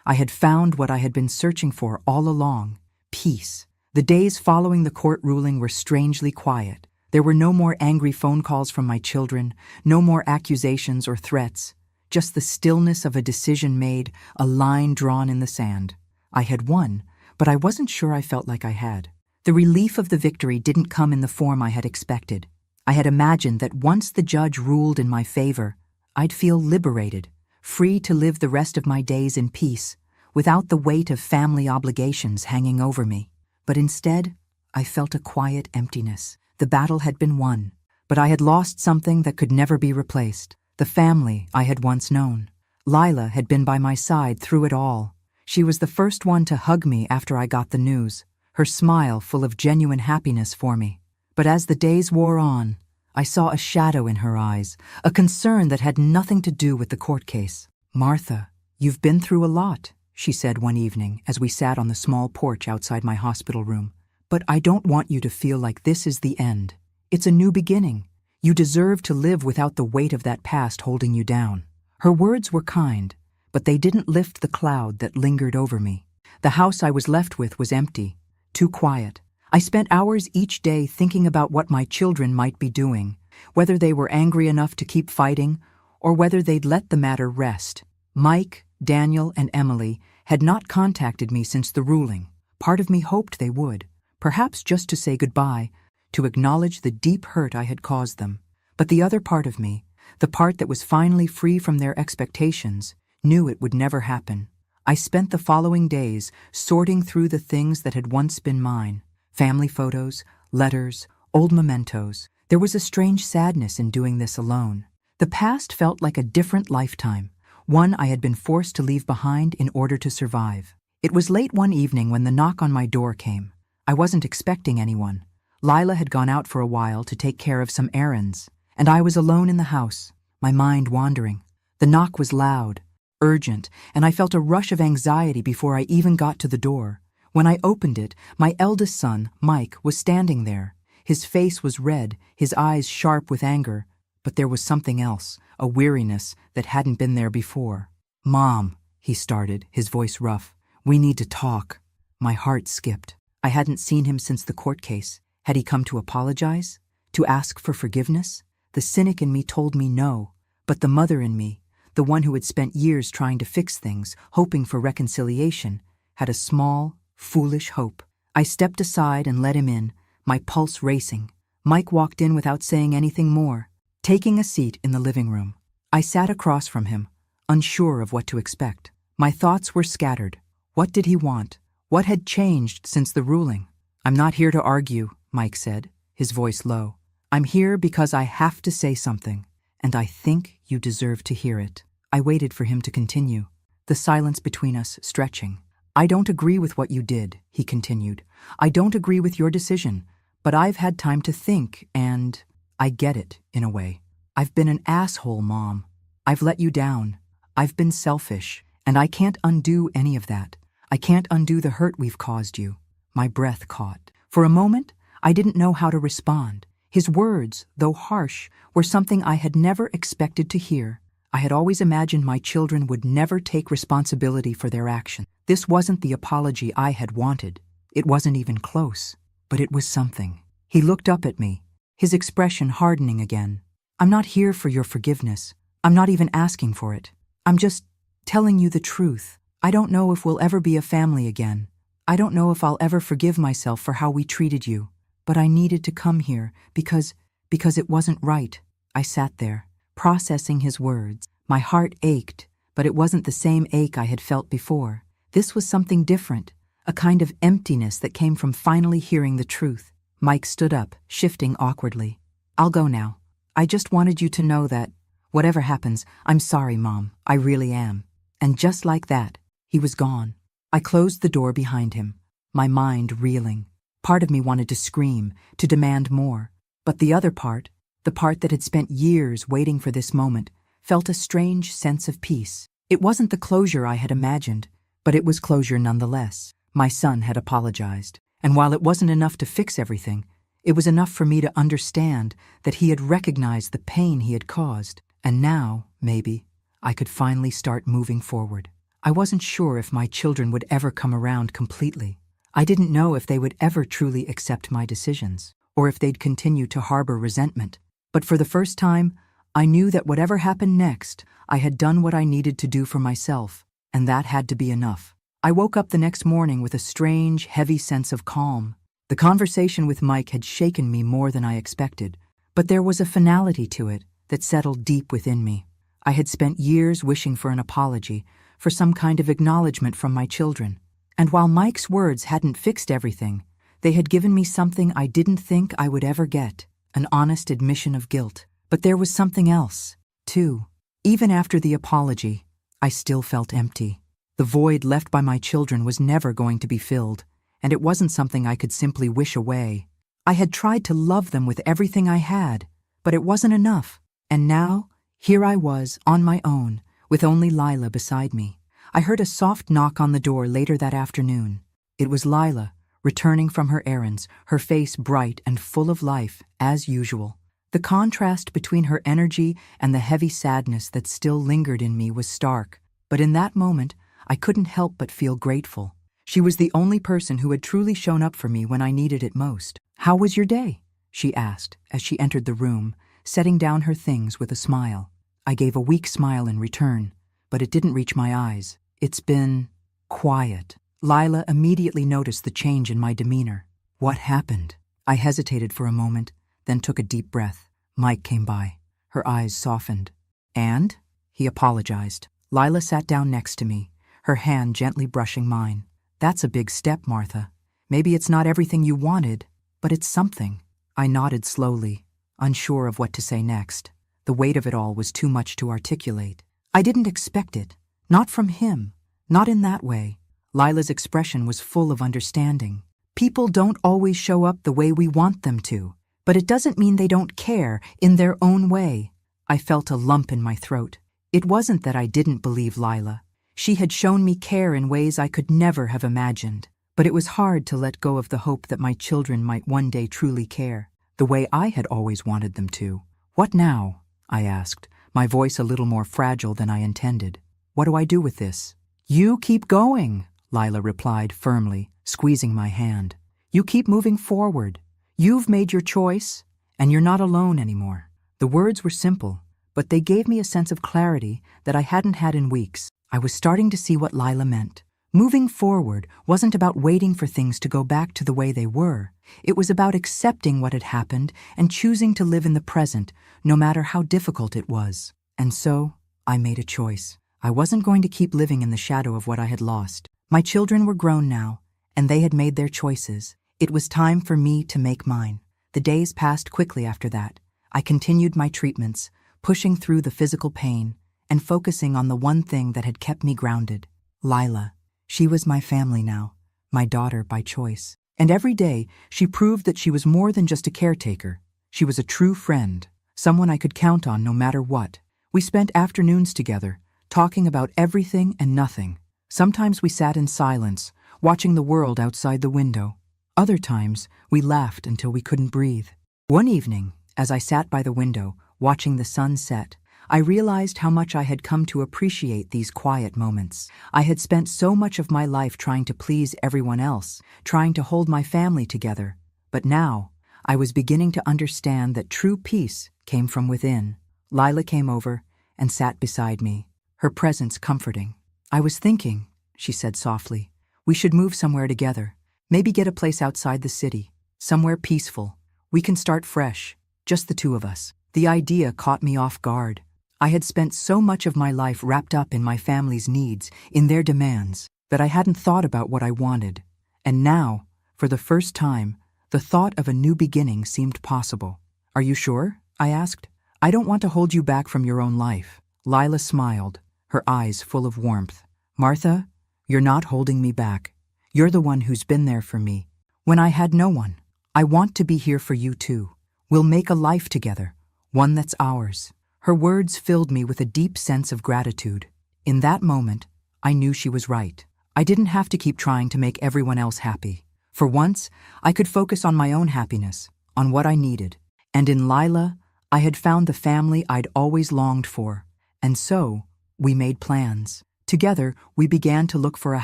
I had found what I had been searching for all along, peace. The days following the court ruling were strangely quiet. There were no more angry phone calls from my children, no more accusations or threats, just the stillness of a decision made, a line drawn in the sand. I had won, but I wasn't sure I felt like I had. The relief of the victory didn't come in the form I had expected. I had imagined that once the judge ruled in my favor, I'd feel liberated, free to live the rest of my days in peace, without the weight of family obligations hanging over me. But instead, I felt a quiet emptiness. The battle had been won, but I had lost something that could never be replaced. The family I had once known. Lila had been by my side through it all. She was the first one to hug me after I got the news, her smile full of genuine happiness for me. But as the days wore on, I saw a shadow in her eyes, a concern that had nothing to do with the court case. Martha, you've been through a lot, she said one evening as we sat on the small porch outside my hospital room. But I don't want you to feel like this is the end. It's a new beginning. You deserve to live without the weight of that past holding you down." Her words were kind, but they didn't lift the cloud that lingered over me. The house I was left with was empty, too quiet. I spent hours each day thinking about what my children might be doing, whether they were angry enough to keep fighting, or whether they'd let the matter rest. Mike, Daniel, and Emily had not contacted me since the ruling. Part of me hoped they would, perhaps just to say goodbye, to acknowledge the deep hurt I had caused them. But the other part of me, the part that was finally free from their expectations, knew it would never happen. I spent the following days sorting through the things that had once been mine. Family photos, letters, old mementos. There was a strange sadness in doing this alone. The past felt like a different lifetime, one I had been forced to leave behind in order to survive. It was late one evening when the knock on my door came. I wasn't expecting anyone. Lila had gone out for a while to take care of some errands, and I was alone in the house, my mind wandering. The knock was loud, urgent, and I felt a rush of anxiety before I even got to the door. When I opened it, my eldest son, Mike, was standing there. His face was red, his eyes sharp with anger, but there was something else, a weariness that hadn't been there before. "Mom," he started, his voice rough, "we need to talk." My heart skipped. I hadn't seen him since the court case. Had he come to apologize? To ask for forgiveness? The cynic in me told me no, but the mother in me, the one who had spent years trying to fix things, hoping for reconciliation, had a small, foolish hope. I stepped aside and let him in, my pulse racing. Mike walked in without saying anything more, taking a seat in the living room. I sat across from him, unsure of what to expect. My thoughts were scattered. What did he want? What had changed since the ruling? "I'm not here to argue," Mike said, his voice low. "I'm here because I have to say something, and I think you deserve to hear it." I waited for him to continue, the silence between us stretching. "I don't agree with what you did," he continued. "I don't agree with your decision, but I've had time to think, and I get it, in a way. I've been an asshole, Mom. I've let you down. I've been selfish, and I can't undo any of that. I can't undo the hurt we've caused you." My breath caught. For a moment, I didn't know how to respond. His words, though harsh, were something I had never expected to hear. I had always imagined my children would never take responsibility for their actions. This wasn't the apology I had wanted. It wasn't even close, but it was something. He looked up at me, his expression hardening again. "I'm not here for your forgiveness. I'm not even asking for it. I'm just telling you the truth. I don't know if we'll ever be a family again. I don't know if I'll ever forgive myself for how we treated you. But I needed to come here because it wasn't right." I sat there, processing his words. My heart ached, but it wasn't the same ache I had felt before. This was something different, a kind of emptiness that came from finally hearing the truth. Mike stood up, shifting awkwardly. "I'll go now. I just wanted you to know that, whatever happens, I'm sorry, Mom. I really am." And just like that, he was gone. I closed the door behind him, my mind reeling. Part of me wanted to scream, to demand more, but the other part, the part that had spent years waiting for this moment, felt a strange sense of peace. It wasn't the closure I had imagined, but it was closure nonetheless. My son had apologized, and while it wasn't enough to fix everything, it was enough for me to understand that he had recognized the pain he had caused, and now, maybe, I could finally start moving forward. I wasn't sure if my children would ever come around completely. I didn't know if they would ever truly accept my decisions, or if they'd continue to harbor resentment. But for the first time, I knew that whatever happened next, I had done what I needed to do for myself, and that had to be enough. I woke up the next morning with a strange, heavy sense of calm. The conversation with Mike had shaken me more than I expected, but there was a finality to it that settled deep within me. I had spent years wishing for an apology, for some kind of acknowledgement from my children. And while Mike's words hadn't fixed everything, they had given me something I didn't think I would ever get, an honest admission of guilt. But there was something else, too. Even after the apology, I still felt empty. The void left by my children was never going to be filled, and it wasn't something I could simply wish away. I had tried to love them with everything I had, but it wasn't enough. And now, here I was, on my own, with only Lila beside me. I heard a soft knock on the door later that afternoon. It was Lila, returning from her errands, her face bright and full of life, as usual. The contrast between her energy and the heavy sadness that still lingered in me was stark, but in that moment, I couldn't help but feel grateful. She was the only person who had truly shown up for me when I needed it most. "How was your day?" she asked as she entered the room, setting down her things with a smile. I gave a weak smile in return, but it didn't reach my eyes. "It's been quiet." Lila immediately noticed the change in my demeanor. "What happened?" I hesitated for a moment, then took a deep breath. Mike came by. Her eyes softened. "And?" He apologized. Lila sat down next to me, her hand gently brushing mine. "That's a big step, Martha. Maybe it's not everything you wanted, but it's something." I nodded slowly, unsure of what to say next. The weight of it all was too much to articulate. I didn't expect it. Not from him. Not in that way. Lila's expression was full of understanding. People don't always show up the way we want them to, but it doesn't mean they don't care in their own way. I felt a lump in my throat. It wasn't that I didn't believe Lila. She had shown me care in ways I could never have imagined. But it was hard to let go of the hope that my children might one day truly care, the way I had always wanted them to. "What now?" I asked, my voice a little more fragile than I intended. "What do I do with this?" "You keep going," Lila replied firmly, squeezing my hand. "You keep moving forward. You've made your choice, and you're not alone anymore." The words were simple, but they gave me a sense of clarity that I hadn't had in weeks. I was starting to see what Lila meant. Moving forward wasn't about waiting for things to go back to the way they were. It was about accepting what had happened and choosing to live in the present, no matter how difficult it was. And so, I made a choice. I wasn't going to keep living in the shadow of what I had lost. My children were grown now, and they had made their choices. It was time for me to make mine. The days passed quickly after that. I continued my treatments, pushing through the physical pain, and focusing on the one thing that had kept me grounded: Lila. She was my family now, my daughter by choice. And every day, she proved that she was more than just a caretaker. She was a true friend, someone I could count on no matter what. We spent afternoons together, talking about everything and nothing. Sometimes we sat in silence, watching the world outside the window. Other times, we laughed until we couldn't breathe. One evening, as I sat by the window, watching the sun set, I realized how much I had come to appreciate these quiet moments. I had spent so much of my life trying to please everyone else, trying to hold my family together. But now, I was beginning to understand that true peace came from within. Lila came over and sat beside me, her presence comforting. "I was thinking," she said softly, "we should move somewhere together. Maybe get a place outside the city, somewhere peaceful. We can start fresh, just the two of us." The idea caught me off guard. I had spent so much of my life wrapped up in my family's needs, in their demands, that I hadn't thought about what I wanted. And now, for the first time, the thought of a new beginning seemed possible. "Are you sure?" I asked. "I don't want to hold you back from your own life." Lila smiled, her eyes full of warmth. "Martha, you're not holding me back. You're the one who's been there for me when I had no one. I want to be here for you too. We'll make a life together, one that's ours." Her words filled me with a deep sense of gratitude. In that moment, I knew she was right. I didn't have to keep trying to make everyone else happy. For once, I could focus on my own happiness, on what I needed. And in Lila, I had found the family I'd always longed for. And so, we made plans. Together, we began to look for a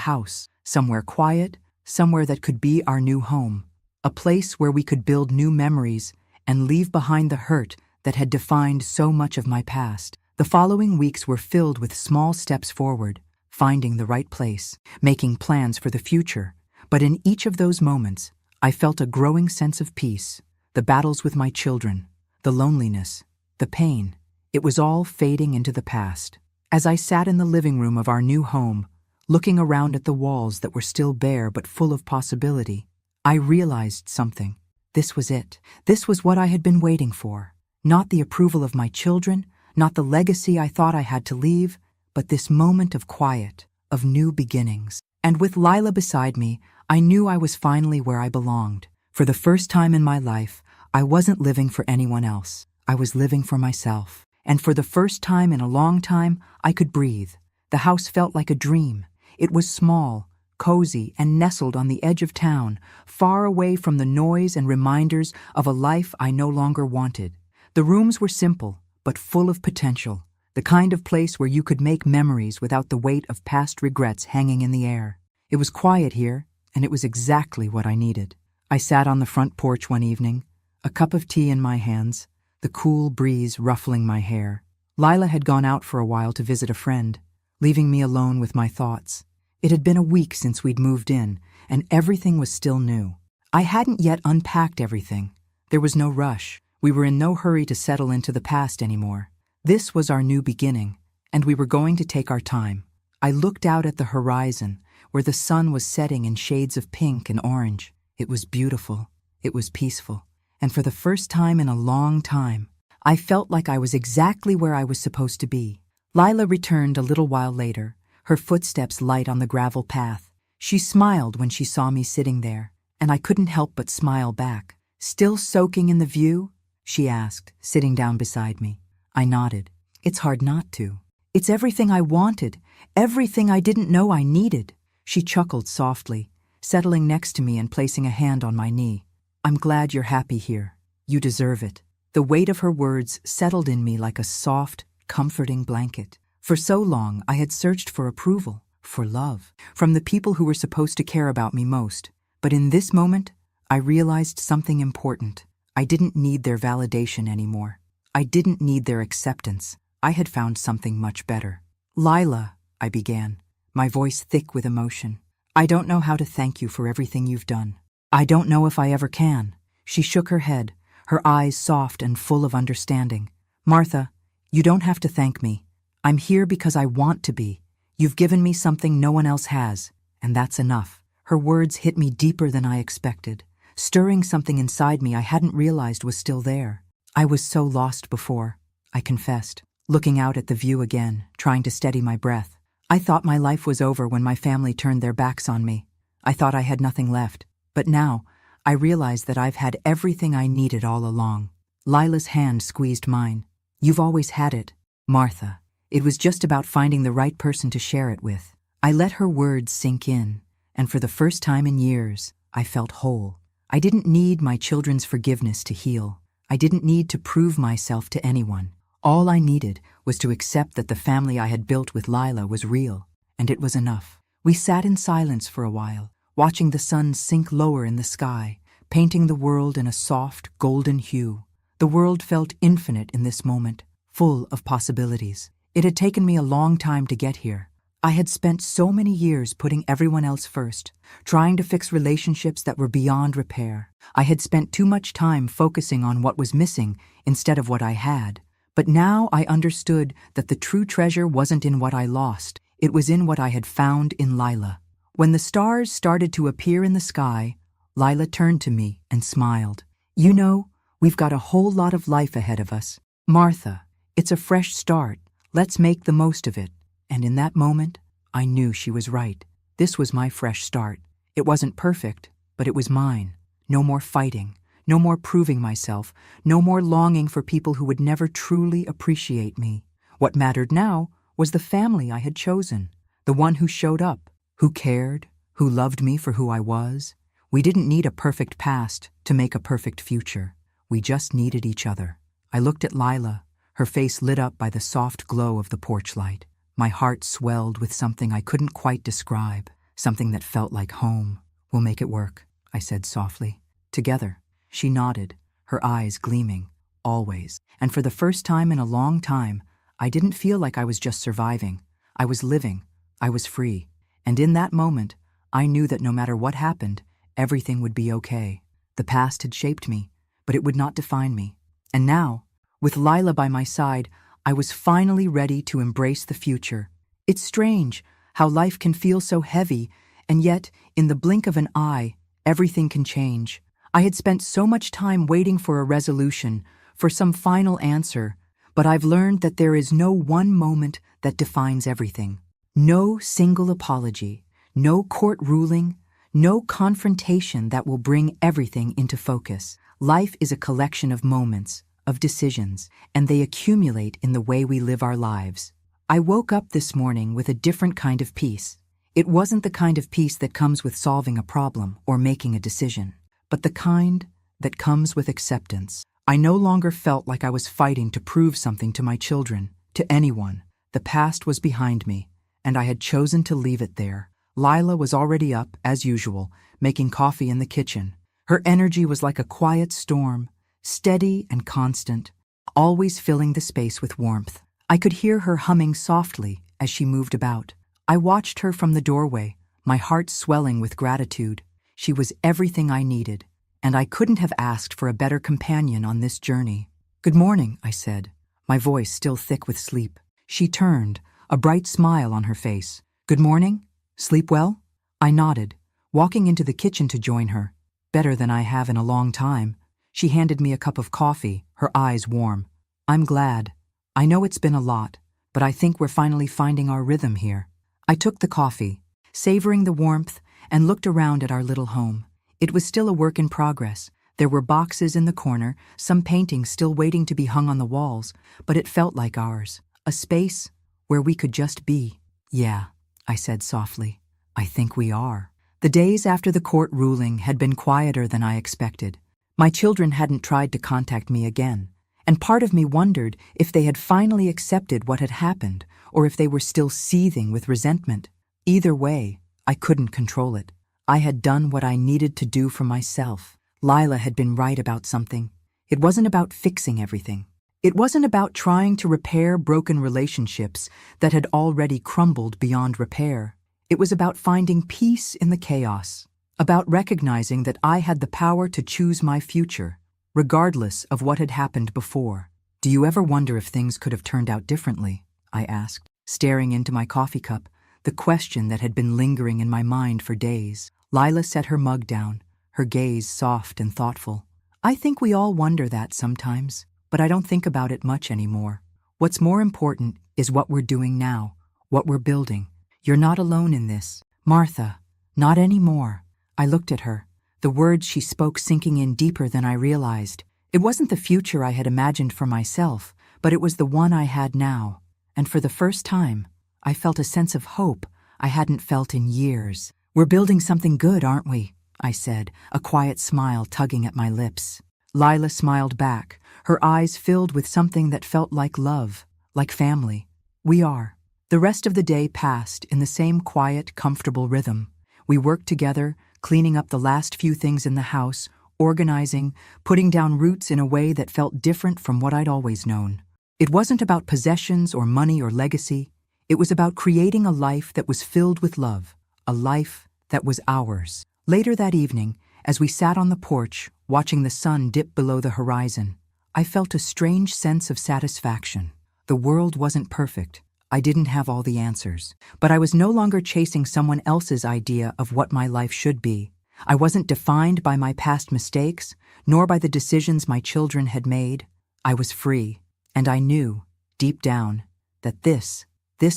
house, somewhere quiet, somewhere that could be our new home. A place where we could build new memories and leave behind the hurt that had defined so much of my past. The following weeks were filled with small steps forward, finding the right place, making plans for the future. But in each of those moments, I felt a growing sense of peace. The battles with my children, the loneliness, the pain, it was all fading into the past. As I sat in the living room of our new home, looking around at the walls that were still bare but full of possibility, I realized something. This was it. This was what I had been waiting for. Not the approval of my children, not the legacy I thought I had to leave, but this moment of quiet, of new beginnings. And with Lila beside me, I knew I was finally where I belonged. For the first time in my life, I wasn't living for anyone else. I was living for myself. And for the first time in a long time, I could breathe. The house felt like a dream. It was small, cozy, and nestled on the edge of town, far away from the noise and reminders of a life I no longer wanted. The rooms were simple, but full of potential, the kind of place where you could make memories without the weight of past regrets hanging in the air. It was quiet here, and it was exactly what I needed. I sat on the front porch one evening, a cup of tea in my hands, the cool breeze ruffling my hair. Lila had gone out for a while to visit a friend, leaving me alone with my thoughts. It had been a week since we'd moved in, and everything was still new. I hadn't yet unpacked everything. There was no rush. We were in no hurry to settle into the past anymore. This was our new beginning, and we were going to take our time. I looked out at the horizon, where the sun was setting in shades of pink and orange. It was beautiful. It was peaceful. And for the first time in a long time, I felt like I was exactly where I was supposed to be. Lila returned a little while later, her footsteps light on the gravel path. She smiled when she saw me sitting there, and I couldn't help but smile back. "Still soaking in the view?" she asked, sitting down beside me. I nodded. "It's hard not to. It's everything I wanted, everything I didn't know I needed." She chuckled softly, settling next to me and placing a hand on my knee. "I'm glad you're happy here. You deserve it." The weight of her words settled in me like a soft, comforting blanket. For so long, I had searched for approval, for love, from the people who were supposed to care about me most. But in this moment, I realized something important. I didn't need their validation anymore. I didn't need their acceptance. I had found something much better. "Lila," I began, my voice thick with emotion. "I don't know how to thank you for everything you've done. I don't know if I ever can." She shook her head, her eyes soft and full of understanding. "Martha, you don't have to thank me. I'm here because I want to be. You've given me something no one else has, and that's enough." Her words hit me deeper than I expected, stirring something inside me I hadn't realized was still there. I was so lost before, I confessed, looking out at the view again, trying to steady my breath. I thought my life was over when my family turned their backs on me. I thought I had nothing left. But now, I realize that I've had everything I needed all along. Lila's hand squeezed mine. "You've always had it, Martha. It was just about finding the right person to share it with." I let her words sink in, and for the first time in years, I felt whole. I didn't need my children's forgiveness to heal. I didn't need to prove myself to anyone. All I needed was to accept that the family I had built with Lila was real, and it was enough. We sat in silence for a while, watching the sun sink lower in the sky, painting the world in a soft, golden hue. The world felt infinite in this moment, full of possibilities. It had taken me a long time to get here. I had spent so many years putting everyone else first, trying to fix relationships that were beyond repair. I had spent too much time focusing on what was missing instead of what I had. But now I understood that the true treasure wasn't in what I lost. It was in what I had found in Lila. When the stars started to appear in the sky, Lila turned to me and smiled. "You know, we've got a whole lot of life ahead of us. Martha, it's a fresh start. Let's make the most of it." And in that moment, I knew she was right. This was my fresh start. It wasn't perfect, but it was mine. No more fighting, no more proving myself, no more longing for people who would never truly appreciate me. What mattered now was the family I had chosen, the one who showed up, who cared, who loved me for who I was. We didn't need a perfect past to make a perfect future. We just needed each other. I looked at Lila, her face lit up by the soft glow of the porch light. My heart swelled with something I couldn't quite describe, something that felt like home. "We'll make it work," I said softly. "Together." She nodded, her eyes gleaming. "Always." And for the first time in a long time, I didn't feel like I was just surviving. I was living. I was free. And in that moment, I knew that no matter what happened, everything would be okay. The past had shaped me, but it would not define me. And now, with Lila by my side, I was finally ready to embrace the future. It's strange how life can feel so heavy, and yet, in the blink of an eye, everything can change. I had spent so much time waiting for a resolution, for some final answer, but I've learned that there is no one moment that defines everything. No single apology, no court ruling, no confrontation that will bring everything into focus. Life is a collection of moments, of decisions, and they accumulate in the way we live our lives. I woke up this morning with a different kind of peace. It wasn't the kind of peace that comes with solving a problem or making a decision, but the kind that comes with acceptance. I no longer felt like I was fighting to prove something to my children, to anyone. The past was behind me, and I had chosen to leave it there. Lila was already up, as usual, making coffee in the kitchen. Her energy was like a quiet storm, steady and constant, always filling the space with warmth. I could hear her humming softly as she moved about. I watched her from the doorway, my heart swelling with gratitude. She was everything I needed, and I couldn't have asked for a better companion on this journey. "Good morning," I said, my voice still thick with sleep. She turned, a bright smile on her face. "Good morning? Sleep well?" I nodded, walking into the kitchen to join her. "Better than I have in a long time." She handed me a cup of coffee, her eyes warm. "I'm glad. I know it's been a lot, but I think we're finally finding our rhythm here." I took the coffee, savoring the warmth, and looked around at our little home. It was still a work in progress. There were boxes in the corner, some paintings still waiting to be hung on the walls, but it felt like ours, a space where we could just be. "Yeah," I said softly, "I think we are." The days after the court ruling had been quieter than I expected. My children hadn't tried to contact me again, and part of me wondered if they had finally accepted what had happened or if they were still seething with resentment. Either way, I couldn't control it. I had done what I needed to do for myself. Lila had been right about something. It wasn't about fixing everything. It wasn't about trying to repair broken relationships that had already crumbled beyond repair. It was about finding peace in the chaos, about recognizing that I had the power to choose my future, regardless of what had happened before. "Do you ever wonder if things could have turned out differently?" I asked, staring into my coffee cup, the question that had been lingering in my mind for days. Lila set her mug down, her gaze soft and thoughtful. "I think we all wonder that sometimes, but I don't think about it much anymore. What's more important is what we're doing now, what we're building. You're not alone in this, Martha, not anymore." I looked at her, the words she spoke sinking in deeper than I realized. It wasn't the future I had imagined for myself, but it was the one I had now. And for the first time, I felt a sense of hope I hadn't felt in years. "We're building something good, aren't we?" I said, a quiet smile tugging at my lips. Lila smiled back, her eyes filled with something that felt like love, like family. "We are." The rest of the day passed in the same quiet, comfortable rhythm. We worked together, cleaning up the last few things in the house, organizing, putting down roots in a way that felt different from what I'd always known. It wasn't about possessions or money or legacy. It was about creating a life that was filled with love, a life that was ours. Later that evening, as we sat on the porch, watching the sun dip below the horizon, I felt a strange sense of satisfaction. The world wasn't perfect. I didn't have all the answers, but I was no longer chasing someone else's idea of what my life should be. I wasn't defined by my past mistakes, nor by the decisions my children had made. I was free, and I knew, deep down, that this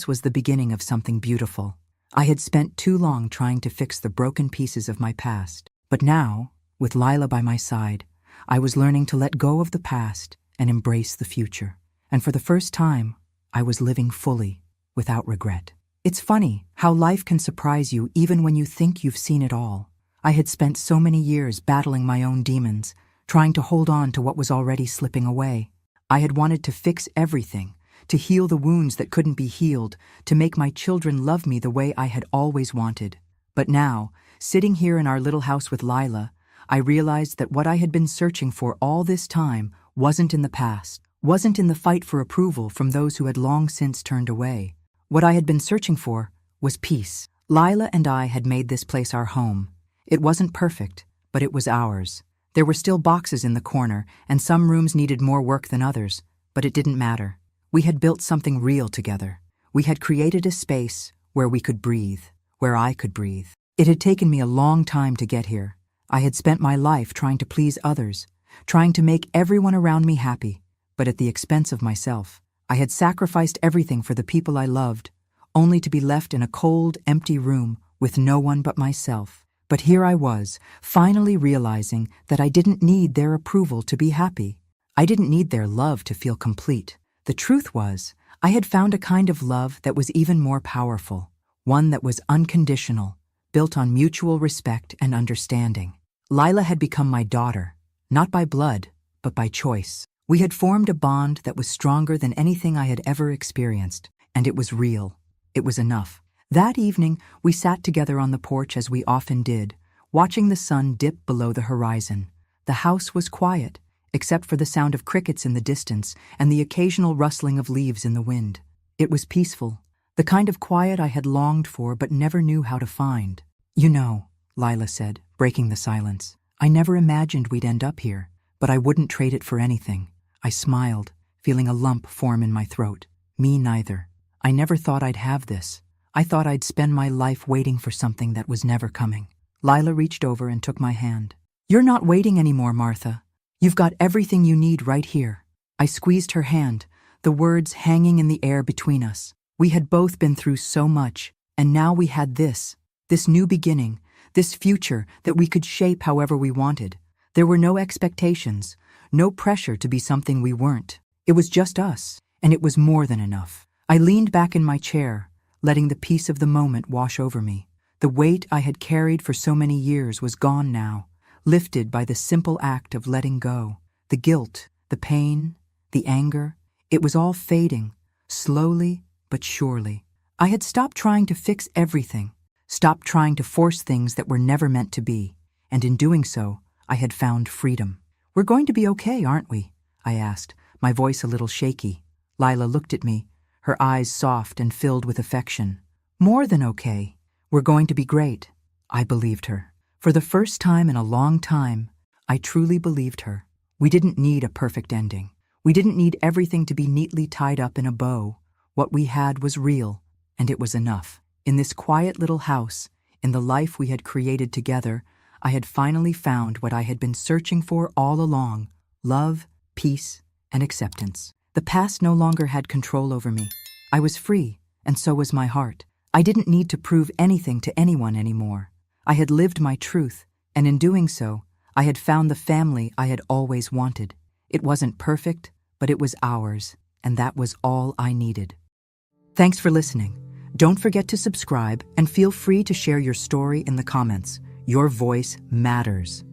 was the beginning of something beautiful. I had spent too long trying to fix the broken pieces of my past, but now, with Lila by my side, I was learning to let go of the past and embrace the future. And for the first time, I was living fully, without regret. It's funny how life can surprise you even when you think you've seen it all. I had spent so many years battling my own demons, trying to hold on to what was already slipping away. I had wanted to fix everything, to heal the wounds that couldn't be healed, to make my children love me the way I had always wanted. But now, sitting here in our little house with Lila, I realized that what I had been searching for all this time wasn't in the past, wasn't in the fight for approval from those who had long since turned away. What I had been searching for was peace. Lila and I had made this place our home. It wasn't perfect, but it was ours. There were still boxes in the corner, and some rooms needed more work than others, but it didn't matter. We had built something real together. We had created a space where we could breathe, where I could breathe. It had taken me a long time to get here. I had spent my life trying to please others, trying to make everyone around me happy, but at the expense of myself. I had sacrificed everything for the people I loved, only to be left in a cold, empty room with no one but myself. But here I was, finally realizing that I didn't need their approval to be happy. I didn't need their love to feel complete. The truth was, I had found a kind of love that was even more powerful, one that was unconditional, built on mutual respect and understanding. Lila had become my daughter, not by blood, but by choice. We had formed a bond that was stronger than anything I had ever experienced, and it was real. It was enough. That evening, we sat together on the porch as we often did, watching the sun dip below the horizon. The house was quiet, except for the sound of crickets in the distance and the occasional rustling of leaves in the wind. It was peaceful, the kind of quiet I had longed for but never knew how to find. "You know," Lila said, breaking the silence, "I never imagined we'd end up here, but I wouldn't trade it for anything." I smiled, feeling a lump form in my throat. Me neither. I never thought I'd have this. I thought I'd spend my life waiting for something that was never coming. Lila reached over and took my hand. "You're not waiting anymore, Martha. You've got everything you need right here." I squeezed her hand, the words hanging in the air between us. We had both been through so much, and now we had this new beginning, this future that we could shape however we wanted. There were no expectations, no pressure to be something we weren't. It was just us, and it was more than enough. I leaned back in my chair, letting the peace of the moment wash over me. The weight I had carried for so many years was gone now, lifted by the simple act of letting go. The guilt, the pain, the anger, it was all fading, slowly but surely. I had stopped trying to fix everything, stopped trying to force things that were never meant to be, and in doing so, I had found freedom. "We're going to be okay, aren't we?" I asked, my voice a little shaky. Lila looked at me, her eyes soft and filled with affection. "More than okay. We're going to be great." I believed her. For the first time in a long time, I truly believed her. We didn't need a perfect ending. We didn't need everything to be neatly tied up in a bow. What we had was real, and it was enough. In this quiet little house, in the life we had created together, I had finally found what I had been searching for all along: love, peace, and acceptance. The past no longer had control over me. I was free, and so was my heart. I didn't need to prove anything to anyone anymore. I had lived my truth, and in doing so, I had found the family I had always wanted. It wasn't perfect, but it was ours, and that was all I needed. Thanks for listening. Don't forget to subscribe and feel free to share your story in the comments. Your voice matters.